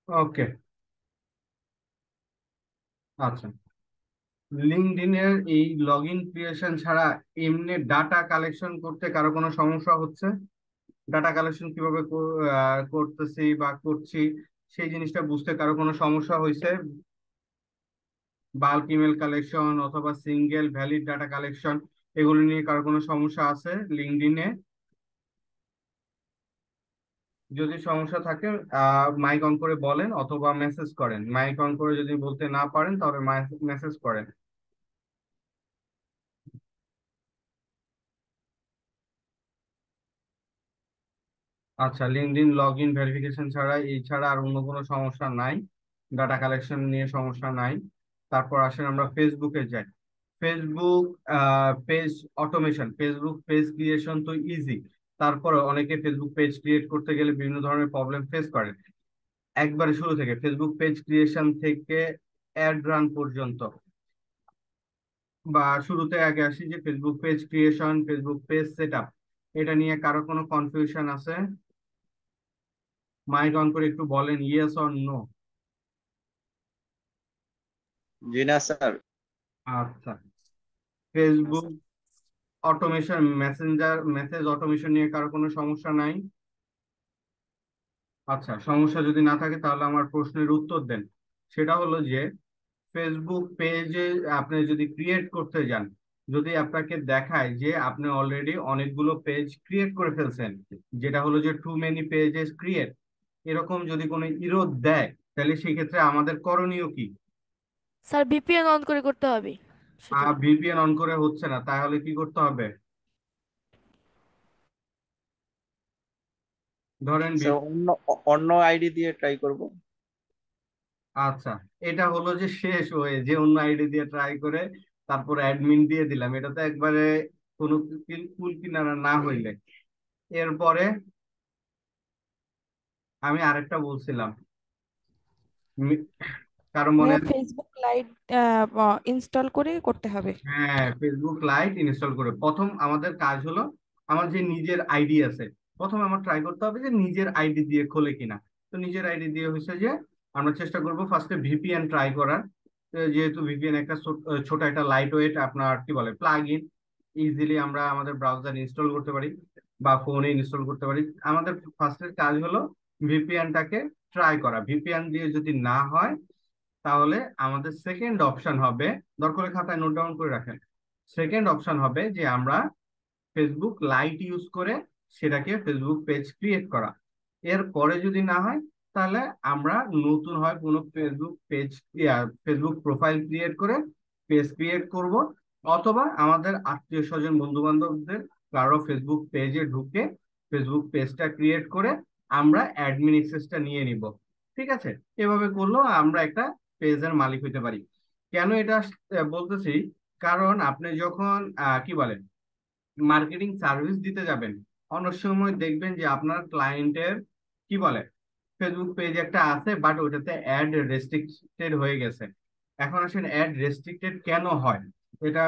ওকে। আচ্ছা, লিঙ্কডইনের এই log in creation ছাড়া এমনি ডাটা কালেকশন করতে কারো কোনো সমস্যা হচ্ছে? ডাটা কালেকশন কিভাবে করতেছি বা করছি সেই জিনিসটা বুঝতে কারো কোনো সমস্যা হয়েছে? বাল্ক ইমেল কালেকশন অথবা সিঙ্গেল ভ্যালিড ডাটা কালেকশন, এগুলো নিয়ে কারো কোনো সমস্যা আছে লিঙ্কডইনে? যদি সমস্যা থাকে মাইক অন করে বলেন অথবা মেসেজ করেন। মাইক অন করে যদি বলতে না পারেন তাহলে মেসেজ করেন। আচ্ছা, লিঙ্কডইন লগ ইন ভেরিফিকেশন ছাড়া এই ছাড়া আর অন্য কোনো সমস্যা নাই, ডাটা কালেকশন নিয়ে সমস্যা নাই। তারপর আসেন আমরা ফেসবুকে যাই। Facebook page automation, Facebook page creation তো ইজি। তারপরে অনেকে ফেসবুক পেজ ক্রিয়েট করতে গেলে বিভিন্ন ধরনের প্রবলেম ফেস করে। একবারে শুরু থেকে ফেসবুক পেজ ক্রিয়েশন থেকে অ্যাড রান পর্যন্ত, বা শুরুতে আগে আসি যে Facebook page creation, Facebook page set up, এটা নিয়ে কারো কোনো কনফিউশন আছে? মাইক অন করে একটু বলেন ইয়েস অর নো। জি না স্যার। আচ্ছা, Facebook automation, Messenger message automation নিয়ে কারো কোনো সমস্যা নাই? আচ্ছা, সমস্যা যদি না থাকে তাহলে আমার প্রশ্নের উত্তর দেন। সেটা হলো যে ফেসবুক পেজে আপনি যদি ক্রিয়েট করতে যান, যদি আপনাকে দেখায় যে আপনি অলরেডি অনেকগুলো পেজ ক্রিয়েট করে ফেলছেন, যেটা হলো যে টু মেনি পেজেস ক্রিয়েট, এরকম যদি কোনো ইরোড দেয়, তাহলে সেই ক্ষেত্রে আমাদের করণীয় কি? স্যার ভিপিএন অন করে করতে হবে সেটা। ভিপিএন অন করে হচ্ছে না, তাহলে কি করতে হবে? ধরেন স্যার অন্য অন্য আইডি দিয়ে ট্রাই করব। আচ্ছা, এটা হলো যে শেষ হয়ে যে অন্য আইডি দিয়ে ট্রাই করে তারপর অ্যাডমিন দিয়ে দিলাম, এটা তো একবারে কোনো কুল কিনারা না হইলে। এরপরে আমি আরেকটা বলছিলাম, মি- কারো মনে ভাইয়া আছে? ফেসবুক লাইট ইনস্টল করে করতে হবে। হ্যাঁ, ফেসবুক লাইট ইনস্টল করে প্রথম আমাদের কাজ হলো, আমার যে নিজের আইডি আছে, প্রথম আমার ট্রাই করতে হবে যে নিজের আইডি দিয়ে খোলে কিনা। তো নিজের আইডি দিয়ে হচ্ছে যে আমরা চেষ্টা করব ফার্স্টে ভিপিএন ট্রাই করার। যেহেতু ভিপিএন একটা ছোট একটা লাইট ওয়েট আপনার কি বলে প্লাগ ইন, ইজিলি আমরা আমাদের ব্রাউজার ইনস্টল করতে পারি বা ফোনে ইনস্টল করতে পারি। আমাদের ফার্স্টের কাজ হলো ভিপিএনটাকে ট্রাই করা। ভিপিএন দিয়ে যদি না হয় তাহলে আমাদের সেকেন্ড অপশন হবে, দরকার হলে খাতায় নোট ডাউন করে রাখেন। সেকেন্ড অপশন হবে যে আমরা ফেসবুক লাইট ইউজ করে সেটাকে ফেসবুক পেজ ক্রিয়েট করা। এরপরে যদি না হয় তাহলে আমরা নতুন হয় কোনো Facebook page, Facebook profile create করে পেজ ক্রিয়েট করব, অথবা আমাদের আত্মীয় স্বজন বন্ধু বান্ধবদের কারো ফেসবুক পেজে ঢুকে ফেসবুক পেজটা ক্রিয়েট করে আমরা অ্যাডমিন অ্যাক্সেসটা নিয়ে নিব। ঠিক আছে, এভাবে করলেও আমরা একটা পেজের মালিক হইতে পারি। কেন এটা বলতেছি, কারণ আপনি যখন কি বলেন মার্কেটিং সার্ভিস দিতে যাবেন, অনেক সময় দেখবেন যে আপনার ক্লায়েন্টের কি বলে ফেসবুক পেজ একটা আছে বাট ওটাতে অ্যাড রেস্ট্রিক্টেড হয়ে গেছে। এখন আসেন অ্যাড রেস্ট্রিক্টেড কেন হয়, এটা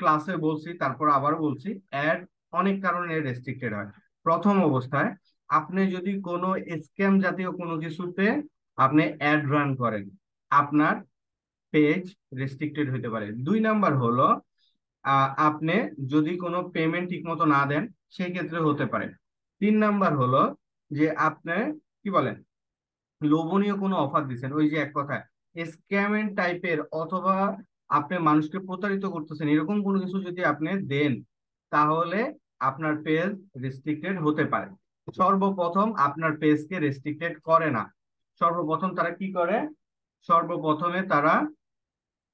ক্লাসে বলছি তারপর আবার বলছি। অ্যাড অনেক কারণে রেস্ট্রিক্টেড হয়। প্রথম অবস্থায় আপনি যদি কোনো স্ক্যাম জাতীয় কোনো কিছুতে আপনি অ্যাড রান করেন, আপনার পেজ রেস্ট্রিক্টেড হতে পারে। দুই নাম্বার হলো আপনি যদি কোনো পেমেন্ট ঠিক মতো না দেন, সেই ক্ষেত্রে হতে পারে। তিন নাম্বার হলো যে আপনি কি বলেন লোভনীয় কোনো অফার দিচ্ছেন, ওই যে এক কথায় স্ক্যামের টাইপের, অথবা আপনি মানুষকে প্রতারিত করতেছেন, এরকম কোনো কিছু যদি আপনি দেন তাহলে আপনার পেজ রেস্ট্রিক্টেড হতে পারে। সর্বপ্রথম আপনার পেজকে রেস্ট্রিক্টেড করে না, সর্বপ্রথম তারা কি করে, সর্বপ্রথমে তারা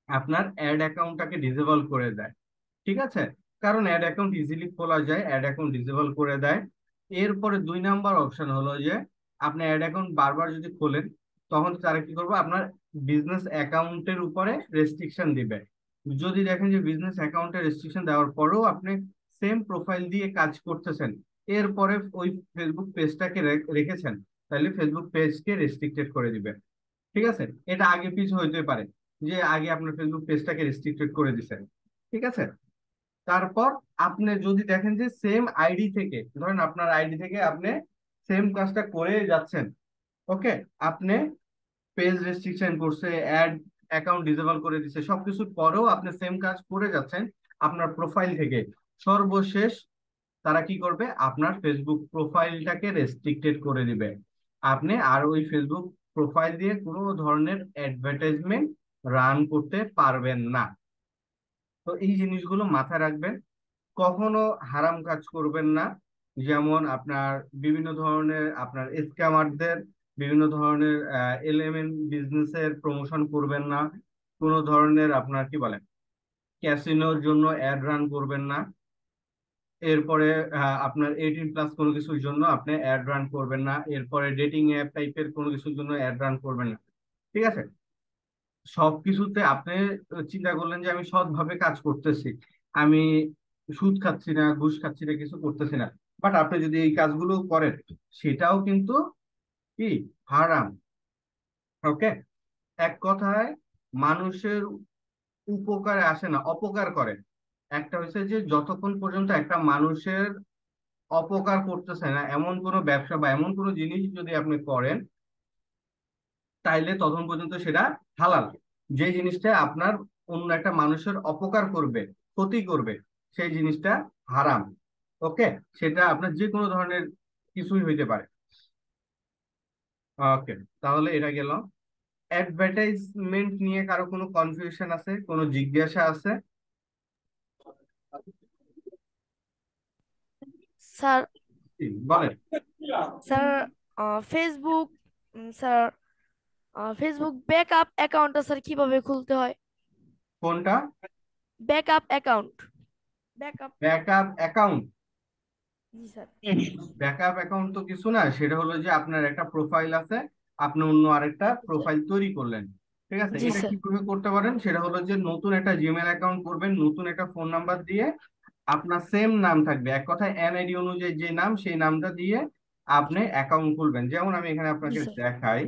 আপনার অ্যাড অ্যাকাউন্টটাকে ডিসেবল করে দেয়। ঠিক আছে, কারণ অ্যাড অ্যাকাউন্ট ইজিলি খোলা যায়, অ্যাড অ্যাকাউন্ট ডিসেবল করে দেয়। এরপরে দুই নাম্বার অপশন হলো যে আপনি অ্যাড অ্যাকাউন্ট বারবার যদি খোলেন, তখন তারা কি করবে আপনার বিজনেস অ্যাকাউন্টের উপরে রেস্ট্রিকশন দিবে। যদি দেখেন যে বিজনেস অ্যাকাউন্টে রেস্ট্রিকশন দেওয়ার পরেও আপনি সেম প্রোফাইল দিয়ে কাজ করতেছেন, এরপরে ওই ফেসবুক পেজটাকে রেখেছেন, তাহলে ফেসবুক পেজকে রেস্ট্রিক্টেড করে দিবে। ঠিক আছে, এটা আগে পিছ হইতে পারে যে আগে আপনার ফেসবুক পেজটাকে রেস্ট্রিক্টেড করে দিছেন। ঠিক আছে, তারপর আপনি যদি দেখেন যে সেম আইডি থেকে, ধরেন আপনার আইডি থেকে আপনি সেম কাজটা করে যাচ্ছেন, ওকে, আপনি পেজ রেস্ট্রিকশন করছে, অ্যাড অ্যাকাউন্ট ডিসেবল করে দিছে, সবকিছুর পরেও আপনি সেম কাজ করে যাচ্ছেন আপনার প্রোফাইল থেকে। সর্বশেষ তারা কি করবে, আপনার ফেসবুক প্রোফাইলটাকে রেস্ট্রিক্টেড করে দিবে। আপনি আর ওই ফেসবুক প্রোফাইল দিয়ে কোনো ধরনের অ্যাডভার্টাইজমেন্ট রান করতে পারবেন না। তো এই জিনিসগুলো মাথায় রাখবেন, কখনো হারাম কাজ করবেন না। যেমন আপনার বিভিন্ন ধরনের আপনার স্ক্যামারদের বিভিন্ন ধরনের এলিমেন্ট বিজনেসের প্রমোশন করবেন না। কোনো ধরনের আপনার কি বলে ক্যাসিনোর জন্য অ্যাড রান করবেন না। এরপরে আপনার 18+ কোনো কিছুর জন্য আপনি অ্যাড রান করবেন না। এরপরে ডেটিং অ্যাপ টাইপের কোনো কিছুর জন্য অ্যাড রান করবেন না। ঠিক আছে? সবকিছুতে আপনি চিন্তা করলেন যে আমি সৎভাবে কাজ করতেছি, আমি সুদ খাচ্ছি না, ঘুষ খাচ্ছি না, কিছু করতেছি না, বাট আপনি যদি এই কাজগুলো করেন সেটাও কিন্তু কি, হারাম। ওকে, এক কথায় মানুষের উপকারে আসে না, অপকার করে। একটা হচ্ছে যে যতক্ষণ পর্যন্ত একটা মানুষের অপকার করতেছে না এমন কোনো ব্যবসা বা এমন কোনো জিনিস যদি আপনি করেন, তাইলে তখন পর্যন্ত সেটা হালাল। যে জিনিসটা আপনার অন্য একটা মানুষের অপকার করবে, ক্ষতি করবে, সেই জিনিসটা হারাম। ওকে, সেটা আপনার যে কোনো ধরনের কিছুই হইতে পারে। ওকে, তাহলে এটা গেল। অ্যাডভার্টাইজমেন্ট নিয়ে কারো কোনো কনফিউশন আছে, কোনো জিজ্ঞাসা আছে? স্যার, জি, বলেন। Sir Facebook, sir Facebook backup অ্যাকাউন্টটা স্যার কিভাবে খুলতে হয়? কোনটা? Backup account, backup. Backup account? জি স্যার। ব্যাকআপ অ্যাকাউন্ট তো কিছু না, সেটা হলো যে আপনার একটা প্রোফাইল আছে, আপনি অন্য আরেকটা প্রোফাইল তৈরি করলেন। ঠিক আছে, জি এটা স্যার। কিভাবে করতে পারেন, সেটা হলো যে নতুন একটা জিমেল অ্যাকাউন্ট করবেন, নতুন একটা ফোন নাম্বার দিয়ে, আপনার সেম নাম থাকবে, এক কথায় এনআইডি অনুযায়ী যে নাম সেই নামটা দিয়ে আপনি অ্যাকাউন্ট খুলবেন। যেমন আমি এখানে জি আপনাকে স্যার। দেখাই,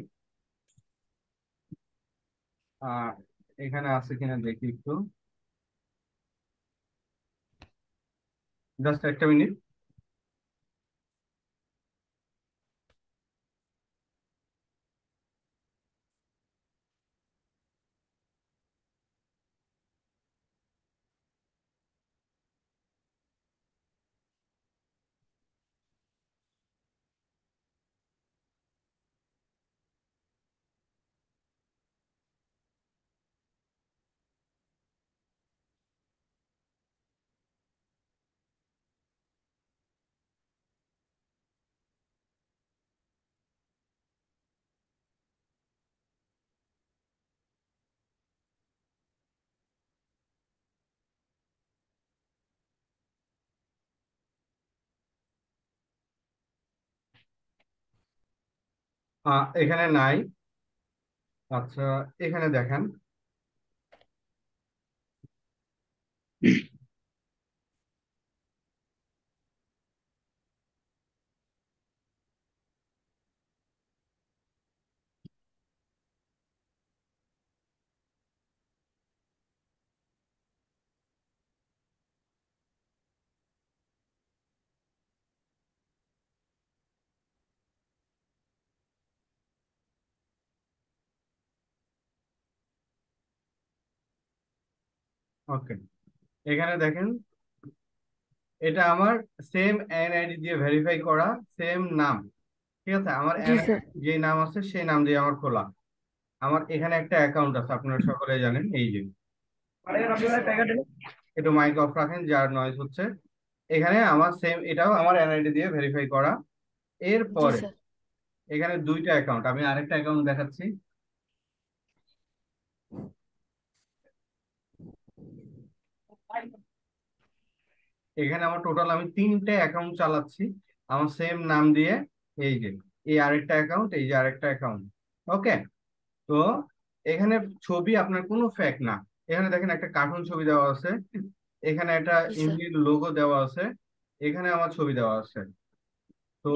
আহ এখানে আছে কিনা দেখি একটু, জাস্ট একটা মিনিট। এখানে নাই। আচ্ছা, এখানে দেখেন। ওকে, এখানে দেখেন, এটা আমার সেম এনআইডি দিয়ে ভেরিফাই করা, সেম নাম। ঠিক আছে, আমার জি স্যার। যে নাম আছে সেই নাম দিয়ে আমার খোলা। আমার এখানে একটা অ্যাকাউন্ট আছে, আপনারা সকলে জানেন, এই যে জি স্যার। একটু মাইক অফ রাখেন, যার নয়েজ হচ্ছে। এখানে আমার সেম, এটাও আমার এনআইডি দিয়ে ভেরিফাই করা। জি এরপরে স্যার। এখানে দুইটা অ্যাকাউন্ট, আমি আরেকটা অ্যাকাউন্ট দেখাচ্ছি। এখানে আমার টোটাল আমি তিনটে অ্যাকাউন্ট চালাচ্ছি আমার সেম নাম দিয়ে। এই যে এই আরেকটা অ্যাকাউন্ট, এই যে আরেকটা অ্যাকাউন্ট। ওকে, তো এখানে ছবি আপনার কোনো ফেক না। এখানে দেখেন একটা কার্টুন ছবি দেওয়া আছে, এখানে একটা জি স্যার। ইন্ডির লোগো দেওয়া আছে, এখানে আমার ছবি দেওয়া আছে। তো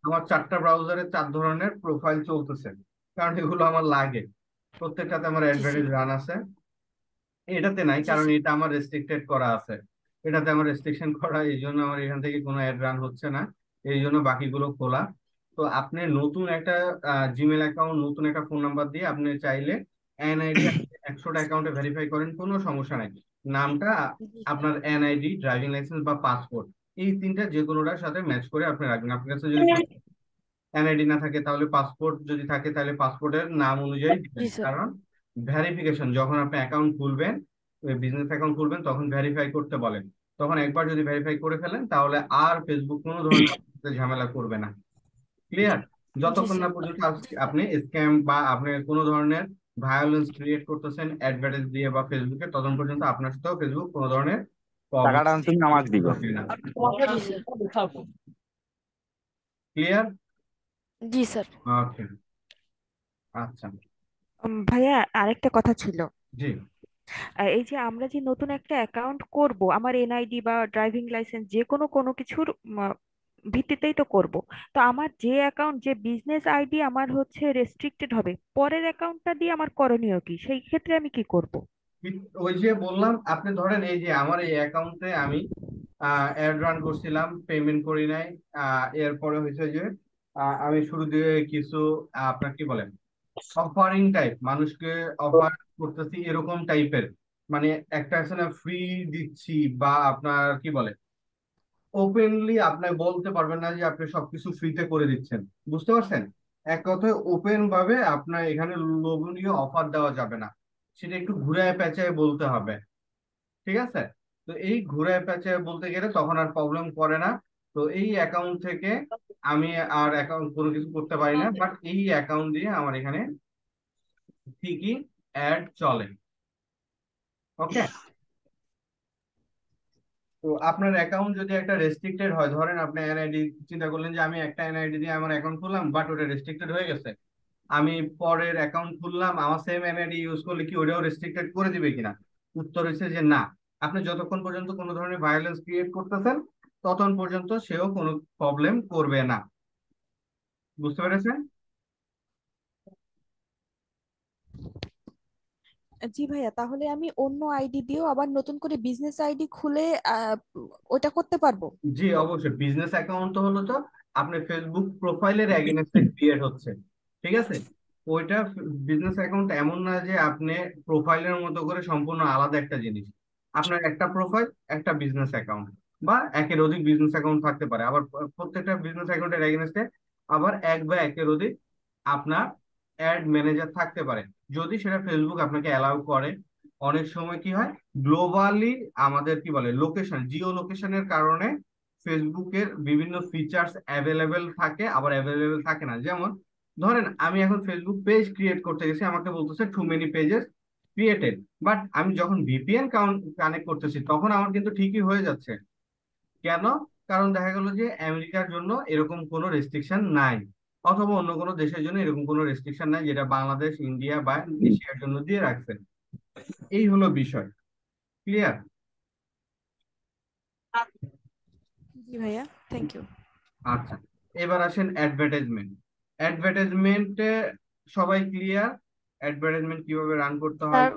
আমার চারটা ব্রাউজারে চার ধরনের প্রোফাইল চলতেছে, কারণ এগুলো আমার লাগে। প্রত্যেকটাতে আমার জি স্যার। অ্যাডভার্টাইজ রান আছে, এটাতে নাই জি কারণ স্যার। এটা আমার রেস্ট্রিক্টেড করা আছে। এটাতে আমার রেস্ট্রিকশন করা, এই জন্য আমার এখান থেকে কোনো অ্যাড রান হচ্ছে না, এই জন্য বাকিগুলো খোলা। তো আপনি নতুন একটা জিমেল অ্যাকাউন্ট, নতুন একটা ফোন নাম্বার দিয়ে আপনি চাইলে এনআইডি 100টা অ্যাকাউন্টে ভেরিফাই করেন, কোনো সমস্যা নাই। নামটা জি আপনার এনআইডি, ড্রাইভিং লাইসেন্স বা পাসপোর্ট, এই তিনটা যে কোনোটার সাথে ম্যাচ করে আপনি রাখবেন। আপনার কাছে যদি এনআইডি না থাকে তাহলে পাসপোর্ট, যদি থাকে তাহলে পাসপোর্টের নাম অনুযায়ী দিবেন। জি স্যার। কারণ ভেরিফিকেশন যখন আপনি অ্যাকাউন্ট খুলবেন, বিজনেস অ্যাকাউন্ট খুলবেন, তখন ভেরিফাই করতে বলেন। তখন একবার যদি ভেরিফাই করে ফেলেন তাহলে আর ফেসবুক কোনো ধরনের আপনার সাথে ঝামেলা করবে না। ক্লিয়ার? জি যতক্ষণ না স্যার। পর্যন্ত আপনি স্ক্যাম বা আপনি কোনো ধরনের ভায়োলেন্স ক্রিয়েট করতেছেন অ্যাডভার্টাইজ দিয়ে বা ফেসবুকে, ততক্ষণ পর্যন্ত আপনার সাথেও ফেসবুক কোনো ধরনের প্রবলেম টাকাটা তুমি আমাকে দিবা। করবে না। জি স্যার। ক্লিয়ার? জি স্যার। ওকে, আচ্ছা। ভাইয়া আরেকটা কথা ছিল। জি, এই যে আমরা যে নতুন একটা অ্যাকাউন্ট করব, আমার এনআইডি বা ড্রাইভিং লাইসেন্স যে কোনো কোনো কিছুর ভিত্তিতেই তো করব। তো আমার যে অ্যাকাউন্ট, যে বিজনেস আইডি আমার হচ্ছে রেস্ট্রিক্টেড হবে, পরের অ্যাকাউন্টটা দিয়ে আমার করণীয় কি? সেই ক্ষেত্রে আমি কি করব? ওই যে বললাম, আপনি ধরেন এই যে আমার এই অ্যাকাউন্টে আমি অ্যাড রান করছিলাম, পেমেন্ট করি নাই। এরপরে হয়েছে যে আমি শুরু দিয়ে কিছু আপনার কি বলেন অফারিং টাইপ, মানুষকে অফার করতেছি এরকম টাইপের, মানে একটা আছে না ফ্রি দিচ্ছি, বা আপনার কি বলে ওপেনলি আপনি বলতে পারবেন না যে আপনি সবকিছু ফ্রিতে করে দিচ্ছেন। বুঝতে পারছেন? এক কথায় ওপেন ভাবে আপনার এখানে লোভনীয় অফার দেওয়া যাবে না, সেটা একটু ঘুরায় পেঁচায় বলতে হবে। ঠিক আছে? তো এই ঘুরায় পেঁচায় বলতে গেলে তখন আর প্রবলেম করে না। তো এই অ্যাকাউন্ট থেকে আমি আর অ্যাকাউন্ট কোনো কিছু করতে পারি না, বাট এই অ্যাকাউন্ট দিয়ে আমার এখানে ঠিকই অ্যাড চলে। ওকে? তো আপনার অ্যাকাউন্ট যদি একটা রেস্ট্রিক্টেড হয়, ধরেন আপনি এনআইডি চিন্তা করলেন যে আমি একটা এনআইডি দিয়ে আমার অ্যাকাউন্ট খুললাম, বাট ওটা রেস্ট্রিক্টেড হয়ে গেছে, আমি পরের অ্যাকাউন্ট খুললাম, আমার সেম এনআইডি ইউজ করলে কি ওটাও রেস্ট্রিক্টেড করে দিবে কিনা? উত্তর হচ্ছে যে না। আপনি যতক্ষণ পর্যন্ত কোনো ধরনের ভায়োলেন্স ক্রিয়েট করতেছেন ততক্ষণ পর্যন্ত সেও কোনো প্রবলেম করবে না। বুঝতে পেরেছেন? জি ভাইয়া, তাহলে আমি অন্য আইডি দিয়েও আবার নতুন করে বিজনেস আইডি খুলে ওটা করতে পারবো? জি অবশ্যই। বিজনেস অ্যাকাউন্ট তো হলো তো আপনার ফেসবুক প্রোফাইলের এগেইনস্টে ক্রিয়েট হচ্ছে। ঠিক আছে? ওইটা বিজনেস অ্যাকাউন্ট এমন না যে আপনি প্রোফাইলের মতো করে সম্পূর্ণ আলাদা একটা জিনিস। আপনার একটা প্রোফাইল, একটা বিজনেস অ্যাকাউন্ট, বা একের অধিক বিজনেস অ্যাকাউন্ট থাকতে পারে। আবার প্রত্যেকটা বিজনেস অ্যাকাউন্টের এগেইনস্টে আবার এক বা একের অধিক আপনার অ্যাড ম্যানেজার থাকতে পারে, যদি সেটা ফেসবুক আপনাকে অ্যালাউ করে। অনেক সময় কি হয়, গ্লোবালি আমাদের কি বলে লোকেশন, জিও লোকেশনের কারণে ফেসবুকের বিভিন্ন ফিচার্স অ্যাভেলেবেল থাকে, আবার অ্যাভেলেবেল থাকে না। যেমন ধরেন আমি এখন ফেসবুক পেজ ক্রিয়েট করতে গেছি, আমাকে বলতেছে too many pages created, but আমি যখন ভিপিএন কানেক্ট করতেছি তখন আমার কিন্তু ঠিকই হয়ে যাচ্ছে। কেন? কারণ দেখা গেল যে আমেরিকার জন্য এরকম কোনো রেস্ট্রিকশন নাই, অথবা অন্য কোনো দেশের জন্য এরকম কোনো রেস্ট্রিকশন নাই যেটা বাংলাদেশ, ইন্ডিয়া বা এশিয়ার জন্য দিয়ে রাখছে। এই হলো বিষয়। ক্লিয়ার? জি ভাইয়া, থ্যাংক ইউ। আচ্ছা, এবার আসেন অ্যাডভার্টাইজমেন্ট। অ্যাডভার্টাইজমেন্টে সবাই ক্লিয়ার? অ্যাডভার্টাইজমেন্ট কিভাবে রান করতে হয়? স্যার।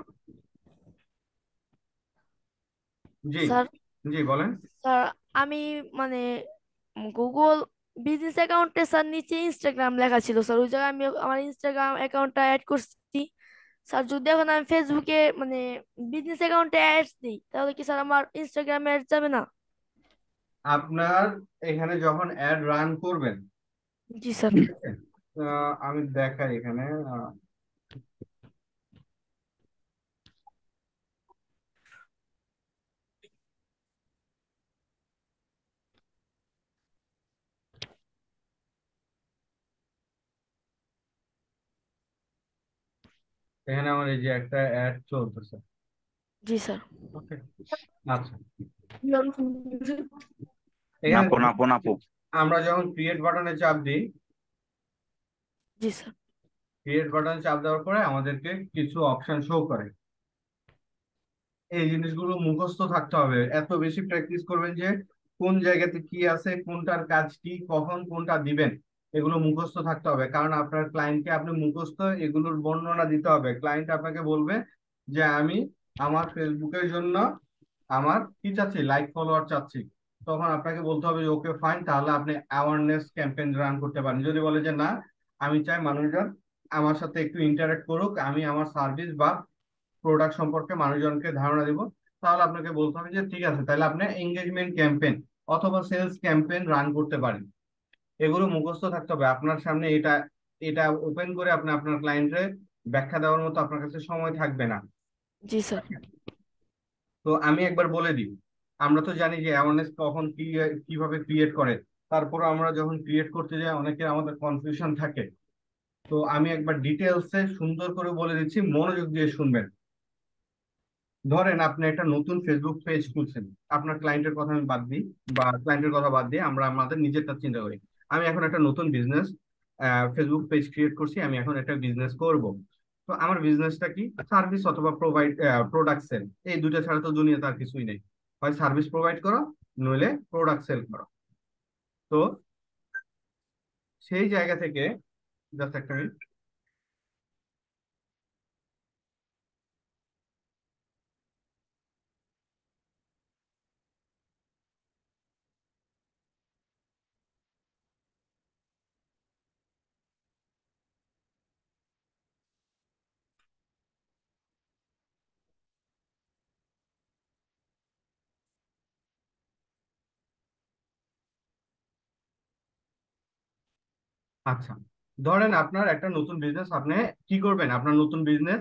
জি, স্যার। জি বলেন। স্যার, আমি মানে গুগল বিজনেস অ্যাকাউন্টে স্যার নিচে ইনস্টাগ্রাম লেখা ছিল স্যার, ওই জায়গায় আমি আমার ইনস্টাগ্রাম অ্যাকাউন্টটা অ্যাড করছি। স্যার যদি এখন আমি ফেসবুকে মানে বিজনেস অ্যাকাউন্টে অ্যাডস দিই তাহলে কি স্যার আমার ইনস্টাগ্রামে অ্যাড যাবে না? আপনার এখানে যখন অ্যাড রান করবেন, জি স্যার। ঠিক আছে? আমি দেখাই এখানে। এখানে আমার এই যে একটা অ্যাড চলতেছে। জি স্যার। ওকে, আচ্ছা। এখানে নাপো নাপো নাপো। আমরা যখন ক্রিয়েট বাটনে চাপ দিই, জি স্যার। ক্রিয়েট বাটনে চাপ দেওয়ার পরে আমাদেরকে কিছু অপশন শো করে। এই জিনিসগুলো মুখস্থ থাকতে হবে, এত বেশি প্র্যাকটিস করবেন যে কোন জায়গাতে কি আছে, কোনটার কাজ কি, কখন কোনটা দিবেন, এগুলো মুখস্থ থাকতে হবে। কারণ আপনার ক্লায়েন্টকে আপনি মুখস্থ এগুলোর বর্ণনা দিতে হবে। ক্লায়েন্ট আপনাকে বলবে যে আমি আমার ফেসবুকের জন্য আমার কি চাচ্ছি, লাইক ফলোয়ার চাচ্ছি। তখন আপনাকে বলতে হবে যে ওকে ফাইন, তাহলে আপনি অ্যাওয়ারনেস ক্যাম্পেইন রান করতে পারেন। যদি বলে যে না, আমি চাই মানুষজন আমার সাথে একটু ইন্টারেক্ট করুক, আমি আমার সার্ভিস বা প্রোডাক্ট সম্পর্কে মানুষজনকে ধারণা দিব, তাহলে আপনাকে বলতে হবে যে ঠিক আছে, তাহলে আপনি এঙ্গেজমেন্ট ক্যাম্পেইন অথবা সেলস ক্যাম্পেইন রান করতে পারেন। এগুলো মুখস্থ থাকতে হবে আপনার সামনে। এটা এটা ওপেন করে আপনি আপনার ক্লায়েন্টরে ব্যাখ্যা দেওয়ার মতো আপনার কাছে সময় থাকবে না। জি স্যার। তো আমি একবার বলে দিই, আমরা তো জানি যে অ্যাওয়ারনেস কখন কি কিভাবে ক্রিয়েট করে, তারপর আমরা যখন ক্রিয়েট করতে যাই অনেকে আমাদের কনফিউশন থাকে। তো আমি একবার ডিটেলসে সুন্দর করে বলে দিচ্ছি, মনোযোগ দিয়ে শুনবেন। ধরেন আপনি একটা নতুন ফেসবুক পেজ খুলছেন, আপনার ক্লায়েন্টের কথা আমি বাদ দিই, বা ক্লায়েন্টের কথা বাদ দিয়ে আমরা আমাদের নিজেরটা চিন্তা করি। আমি এখন একটা নতুন বিজনেস ফেসবুক পেজ ক্রিয়েট করছি, আমি এখন একটা বিজনেস করব। তো আমার বিজনেসটা কি? সার্ভিস অথবা প্রোডাক্ট সেল। এই দুটো ছাড়া তো দুনিয়াতে আর কিছুই নেই। হয় সার্ভিস প্রোভাইড করো, নইলে প্রোডাক্ট সেল করো। তো সেই জায়গা থেকে, জাস্ট একটা মিনিট। আচ্ছা, ধরেন আপনার একটা নতুন বিজনেস, আপনি কি করবেন? আপনার নতুন বিজনেস,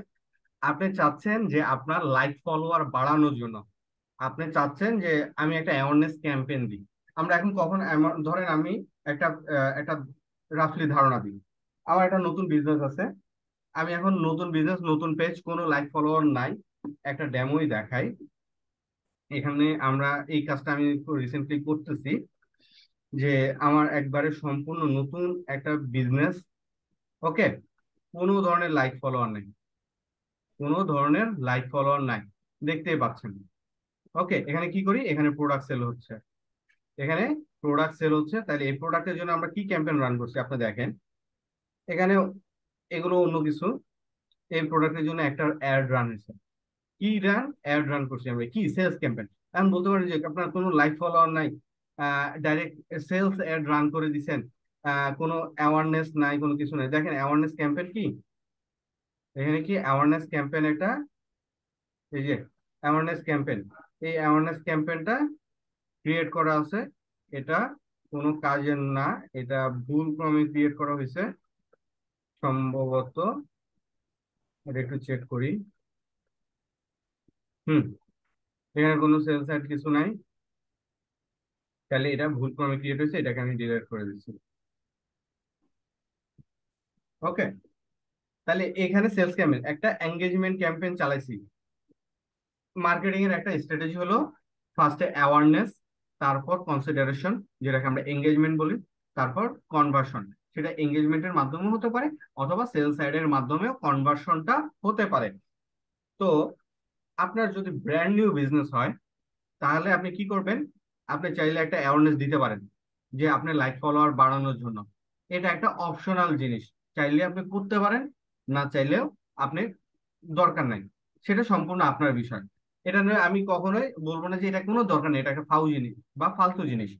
আপনি চাচ্ছেন যে আপনার লাইক ফলোয়ার বাড়ানোর জন্য আপনি চাচ্ছেন যে আমি একটা অ্যাওয়ারনেস ক্যাম্পেইন দিই। আমরা এখন কখন ধরেন আমি একটা একটা রাফলি ধারণা দিই, আমার একটা নতুন বিজনেস আছে, আমি এখন নতুন বিজনেস, নতুন পেজ, কোনো লাইক ফলোয়ার নাই, একটা ডেমোই দেখাই। এখানে আমরা এই কাজটা আমি রিসেন্টলি করতেছি, যে আমার একবারে সম্পূর্ণ নতুন একটা বিজনেস। ওকে, কোনো ধরনের লাইক ফলোয়ার নেই, কোনো ধরনের লাইক ফলোয়ার নাই, দেখতেই পাচ্ছেন। ওকে, এখানে কি করি? এখানে প্রোডাক্ট সেল হচ্ছে, এখানে প্রোডাক্ট সেল হচ্ছে। তাহলে এই প্রোডাক্টের জন্য আমরা কি ক্যাম্পেইন রান করছি আপনি দেখেন। এখানে এগুলো অন্য কিছু, এই প্রোডাক্টের জন্য একটা অ্যাড রান হয়েছে। কি রান? অ্যাড রান করছি আমরা, কি সেলস ক্যাম্পেইন। এখন বলতে পারি যে আপনার কোনো লাইক ফলোয়ার নাই, ডাইরেক্ট সেলস অ্যাড রান করে দিছেন, কোনো অ্যাওয়ারনেস নাই, কোনো কিছু নাই। দেখেন অ্যাওয়ারনেস ক্যাম্পেইন কি, এখানে কি অ্যাওয়ারনেস ক্যাম্পেইন একটা, এই যে অ্যাওয়ারনেস ক্যাম্পেইন, এই অ্যাওয়ারনেস ক্যাম্পেইনটা ক্রিয়েট করা আছে। এটা কোনো কাজের না, এটা ভুল ক্রমে ক্রিয়েট করা হয়েছে সম্ভবত। এটা একটু চেক করি। হুম, এখানে কোনো সেলস সাইট কিছু নাই, তাহলে এটা ভুল ক্রমে ক্রিয়েট হয়েছে, এটাকে আমি ডিলিট করে দিচ্ছি। ওকে, তাহলে এখানে সেলস ক্যাম্পেইন, একটা এঙ্গেজমেন্ট ক্যাম্পেইন চালাইছি। মার্কেটিং এর একটা স্ট্র্যাটেজি হলো ফার্স্টে অ্যাওয়ারনেস, তারপর কনসিডারেশন, যেটাকে আমরা এঙ্গেজমেন্ট বলি, তারপর কনভার্সন। সেটা এঙ্গেজমেন্টের মাধ্যমে হতে পারে, অথবা সেলস সাইডের মাধ্যমেও কনভার্সনটা হতে পারে। তো আপনার যদি ব্র্যান্ড নিউ বিজনেস হয়, তাহলে আপনি কি করবেন? আপনি চাইলে একটা অ্যাওয়ারনেস দিতে পারেন যে আপনি লাইক ফলোয়ার বাড়ানোর জন্য। এটা একটা অপশনাল জিনিস, চাইলে আপনি করতে পারেন, না চাইলেও আপনি দরকার নাই, সেটা সম্পূর্ণ আপনার বিষয়। এটা নিয়ে আমি কখনোই বলবো না যে এটা কোনো দরকার নেই, এটা একটা ফাউ জিনিস বা ফালতু জিনিস।